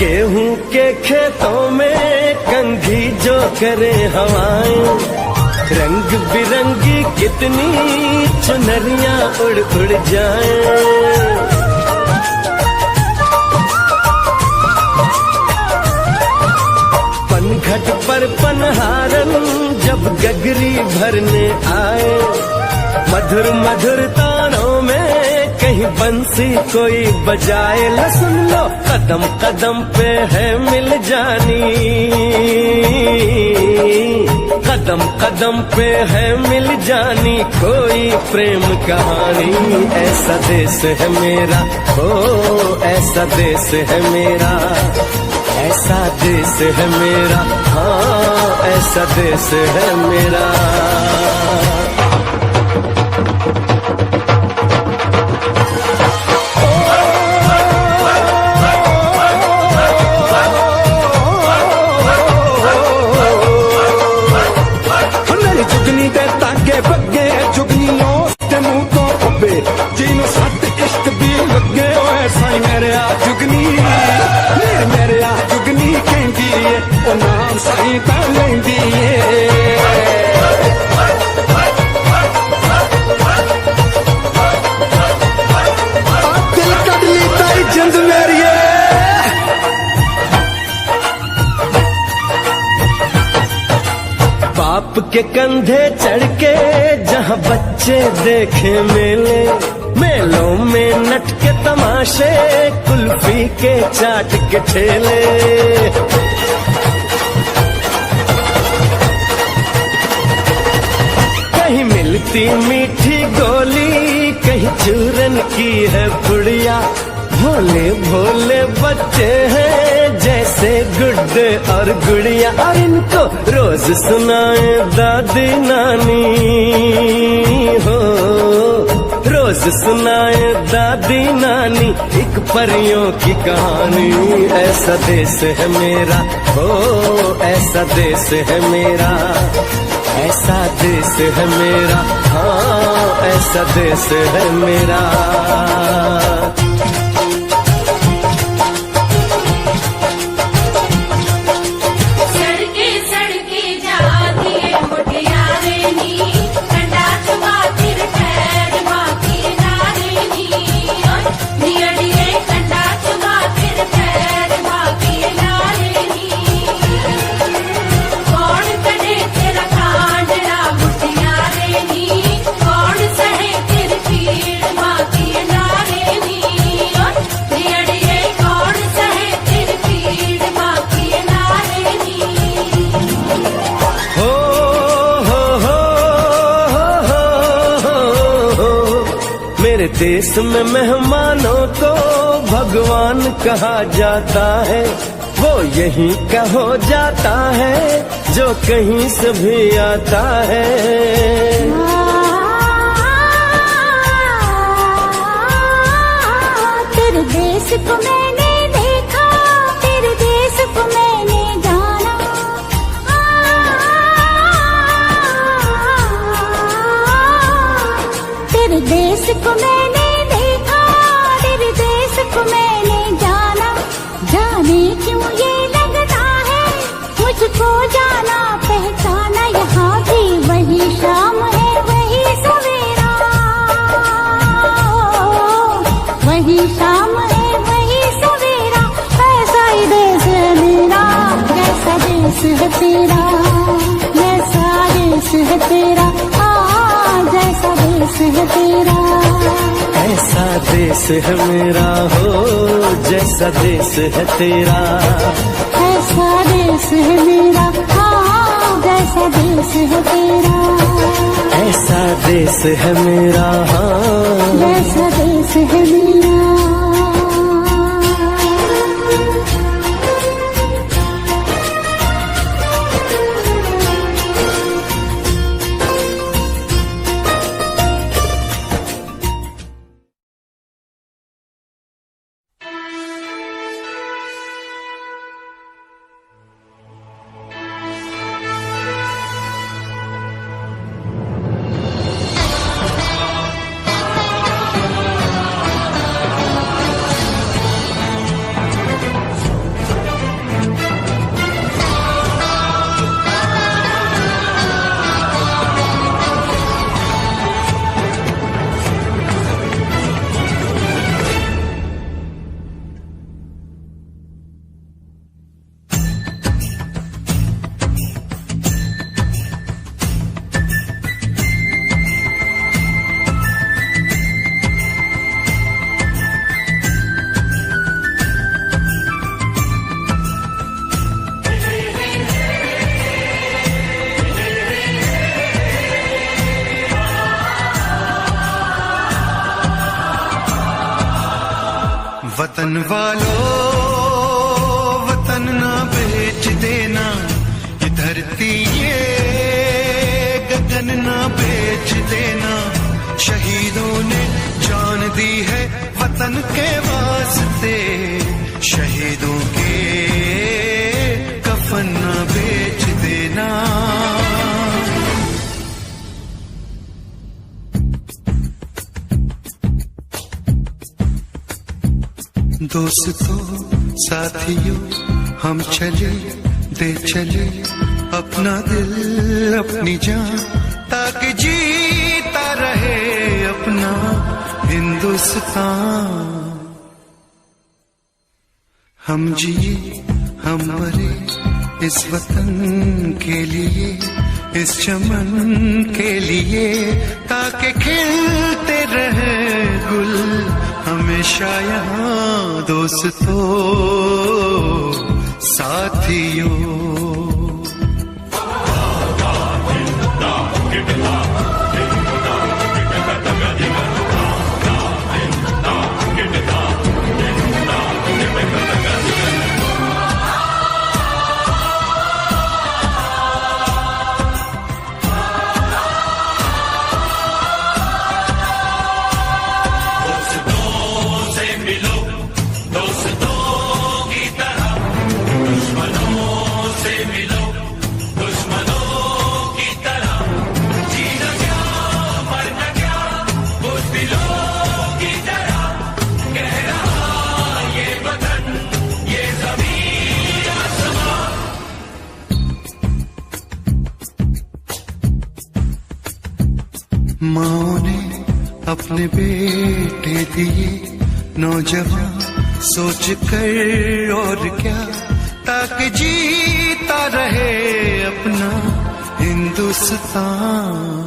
गेहूं के खेतों में कंघी जो करे हवाएं, रंग बिरंगी कितनी चुनरियां उड़ उड़ जाएं। पनघट पर पनहारन जब गगरी भरने आए, मधुर मधुर तानों में कहीं बंसी कोई बजाए। लो सुन लो कदम कदम पे है मिल जानी, कदम कदम पे है मिल जानी कोई प्रेम कहानी। ऐसा देश है मेरा, हो ऐसा देश है मेरा, ऐसा देश है मेरा, हाँ ऐसा देश है मेरा। जुगनी दे ताके बगे जुगनियों ते मुंह तो खब्बे, जिन्हों सट इश्क भी लगे होए साई मेरे आ जुगनी, मेरे आ जुगनी कहंदी है ओ नाम साई तां लैंदी है। दिल कट ली ताई जिंद मेरी बाप के कंधे चढ़ के जहाँ बच्चे देखे मेले, मेलों में नट के तमाशे, कुल्फी के चाट के ठेले। कहीं मिलती मीठी गोली, कहीं चूरन की है पुड़िया। भोले भोले बच्चे हैं जैसे गुड्डे और गुड़िया, और इनको रोज सुनाए दादी नानी, हो रोज सुनाए दादी नानी एक परियों की कहानी। ऐसा देश है मेरा, हो ऐसा देश है मेरा, ऐसा देश है मेरा, हाँ ऐसा देश है मेरा। मेरे देश में मेहमानों को भगवान कहा जाता है, वो यहीं का हो जाता है जो कहीं से भी आता है। तेरे देश को मैंने देखा, तेरे देश को मैंने जाना, तेरे देश को मैंने देखा, तेरे देश को मैंने जाना। जाने क्यों ये लगता है मुझको जाना पहचाना, यहाँ भी वही शाम है वही सवेरा, वही वही शाम है वही सवेरा, ऐसा ही देश है मेरा, जैसा देश है तेरा, जैसा देश है तेरा, जैसा देश है तेरा। ऐसा देश है मेरा हो जैसा देश है तेरा, ऐसा देश है मेरा, जैसा देश है तेरा, ऐसा देश है मेरा, जैसा देश है मेरा। वतन वालों वतन ना बेच देना, ये धरती ये गगन ना बेच देना। शहीदों ने जान दी है वतन के वास्ते, शहीदों के कफन ना बेच देना। दोस्तों साथियों हम चले दे चले अपना दिल अपनी जान, ताकि जीता रहे अपना हिंदुस्तान। हम जिए हम मरे इस वतन के लिए, इस चमन के लिए, ताकि खिलते रहे गुल हमेशा यहाँ। दोस्तों साथियों माँ ने अपने बेटे दिए नौजवान सोच कर और क्या, ताकि जीता रहे अपना हिंदुस्तान।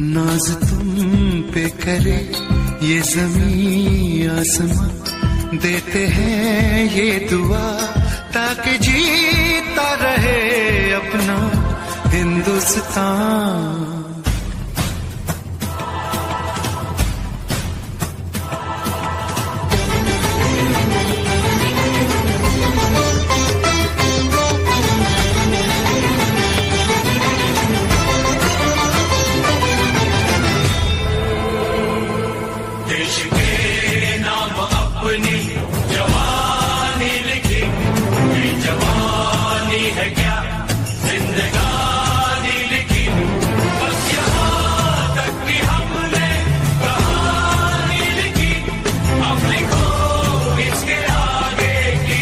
नाज तुम पे करे ये ज़मीं आसमां, देते हैं ये दुआ ताकि जीता रहे दास्तां। देश के नाम अपनी जवानी लिखी, ये जवानी है क्या जिंदगानी लिखी, बस यहाँ तक कि हमने कहानी लिखी, अब लिखो इसके आगे की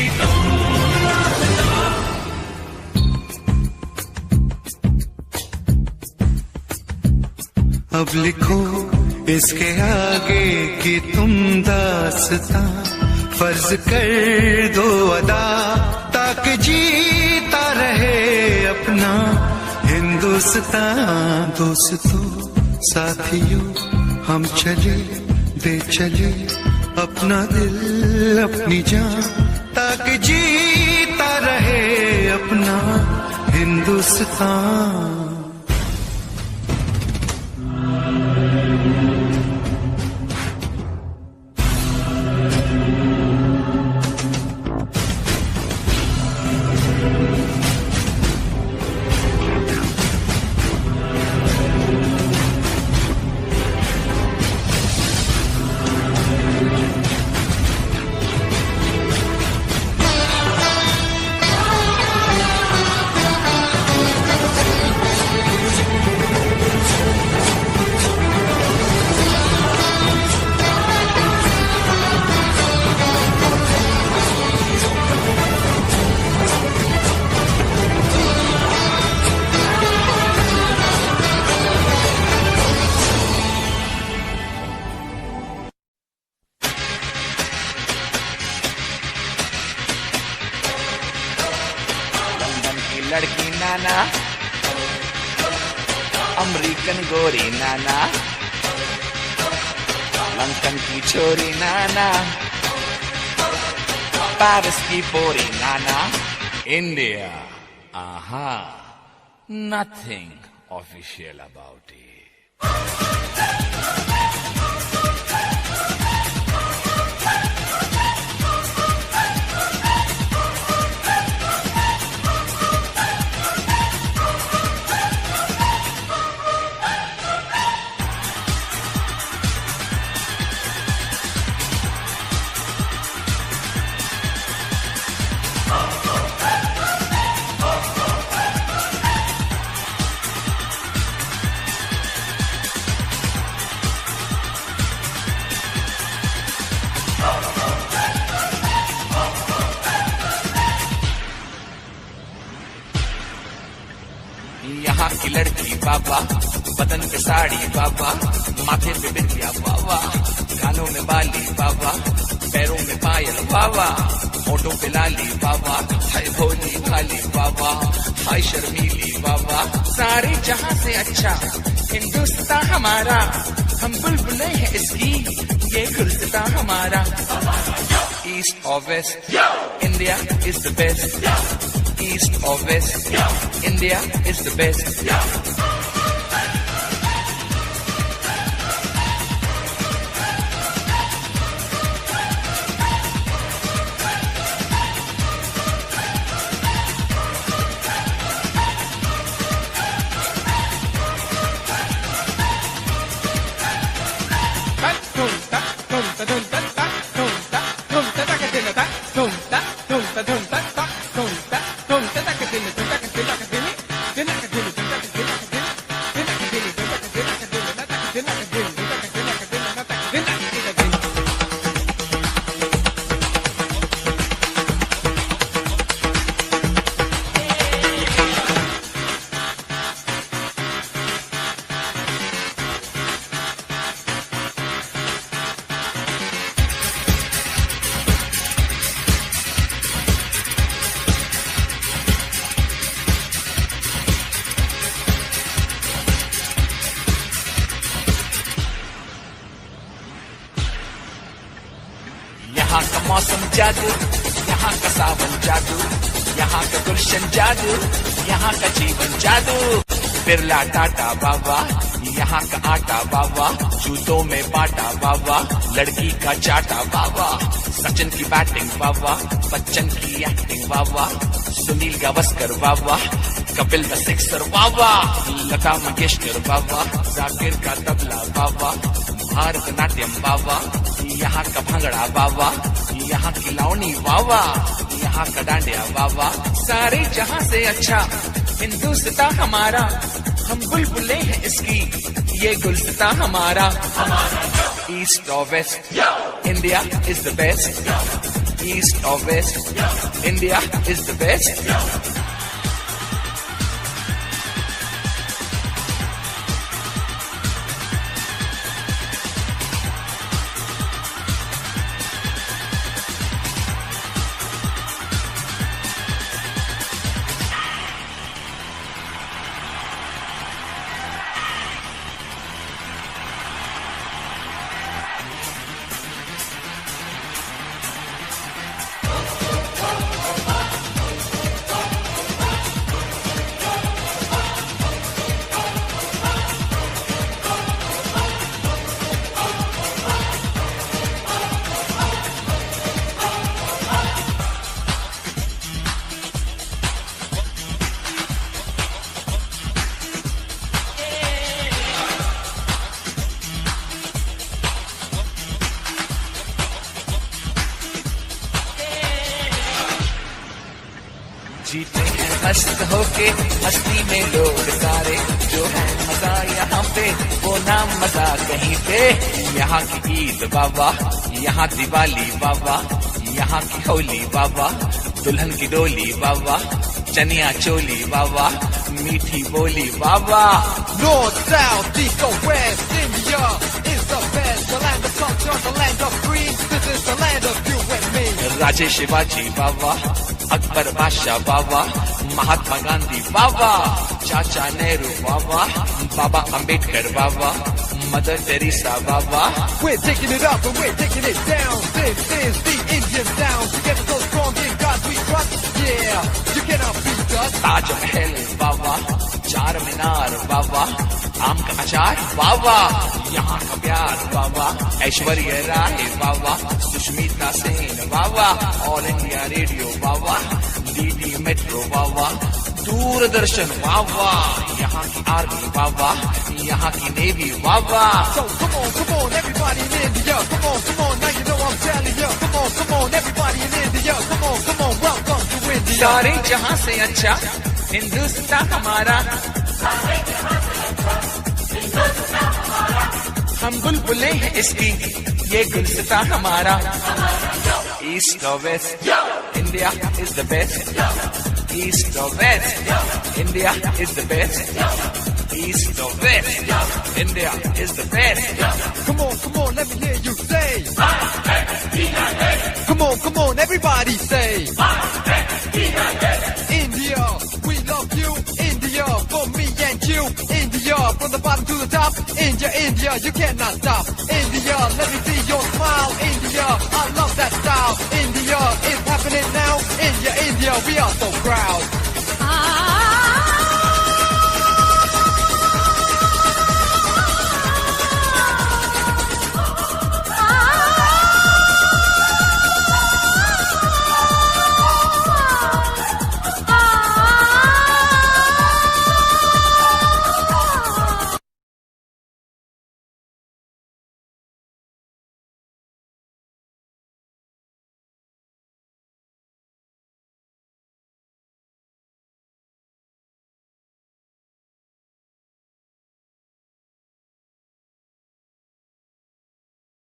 अब लिखो इसके आगे की तुम दास्तां। फर्ज कर दो अदा ताकि जीता रहे अपना हिंदुस्तान। दोस्तों साथियों हम चले दे चले अपना दिल अपनी जान, ताकि जीता रहे अपना हिंदुस्तान। लड़की नाना, अमेरिकन गोरी नाना, लंदन की छोरी नाना, पेरिस की पोरी नाना, इंडिया, आहा, nothing official about it. यहाँ की लड़की बाबा, बदन पे साड़ी बाबा, माथे पे बिंदिया बाबा, कानों में बाली बाबा, पैरों में पायल बाबा, होठों पे लाली बाबा, हाय भोली भाली बाबा, हाय शर्मीली बाबा। सारे जहां से अच्छा हिंदुस्तान हमारा, हम बुलबुलें हैं इसकी, ये गुलदस्ता हमारा। ईस्ट और west, India is the best. East or west, India is the best. यहाँ का मौसम जादू, यहाँ का सावन जादू, यहाँ का गुलशन जादू, यहाँ का जीवन जादू। बिरला टाटा बाबा, यहाँ का आटा बाबा, जूतों में बाटा बाबा, लड़की का चाटा बाबा, सचिन की बैटिंग बाबा, बच्चन की एक्टिंग बाबा, सुनील गावस्कर बाबा, कपिल द सिक्सर बाबा, लता मंगेशकर बाबा, जाकिर का तबला बाबा, भारतनाट्यम बाबा, यहाँ का भंगड़ा बाबा, यहाँ की लावनी बाबा, यहाँ का डांडिया बाबा। सारे जहाँ से अच्छा हिंदुस्तान हमारा, हम बुलबुले हैं इसकी, ये गुलस्ता हमारा। ईस्ट और west, India is the best. East और west, India is the best. जीते हैं मस्त होके मस्ती में लोग सारे, जो है मजा यहाँ पे वो नाम मजा कहीं पे। यहाँ की ईद बाबा, यहाँ दिवाली बाबा, यहाँ की होली बाबा, दुल्हन की डोली बाबा, चनिया चोली बाबा, मीठी बोली बाबा। North, south, east or west, India is the best. The land of sunshine, the land of green. This is the land of you and me. राजे शिवाजी बाबा, अकबर बादशाह बाबा, महात्मा गांधी बाबा, चाचा नेहरू बाबा, बाबा अंबेडकर बाबा, मदर टेरेसा बाबा। We're taking it up and we're taking it down. This is the Indian sound. Together so strong in God we trust. Yeah, you cannot beat us. Taj Mahal बाबा, Charminar बाबा, आम का अचार बाबा, यहाँ का प्यार बाबा, ऐश्वर्या राय बाबा, सुष्मिता सेन बाबा, ऑल इंडिया रेडियो बाबा, DD metro बाबा, दूरदर्शन बाबा, यहाँ की army बाबा, यहाँ की navy Baba. So come on, everybody in India. Come on, now you know I'm telling you. Come on, everybody in India. Come on, welcome to India. सारे जहाँ से अच्छा हिंदुस्तान हमारा, हम बुलबुले हैं इसकी, ये गुलस्ता हमारा। ईस्ट और west, India is the best. East और west, India is the best. East or west, India is the best. Come on, let me hear you say. Come on, everybody say. India, we love you. India, for me and you. India, from the bottom to the top. India, you cannot stop. India, let me see your smile. India, I love that style. India, it's happening now. India, we are so proud.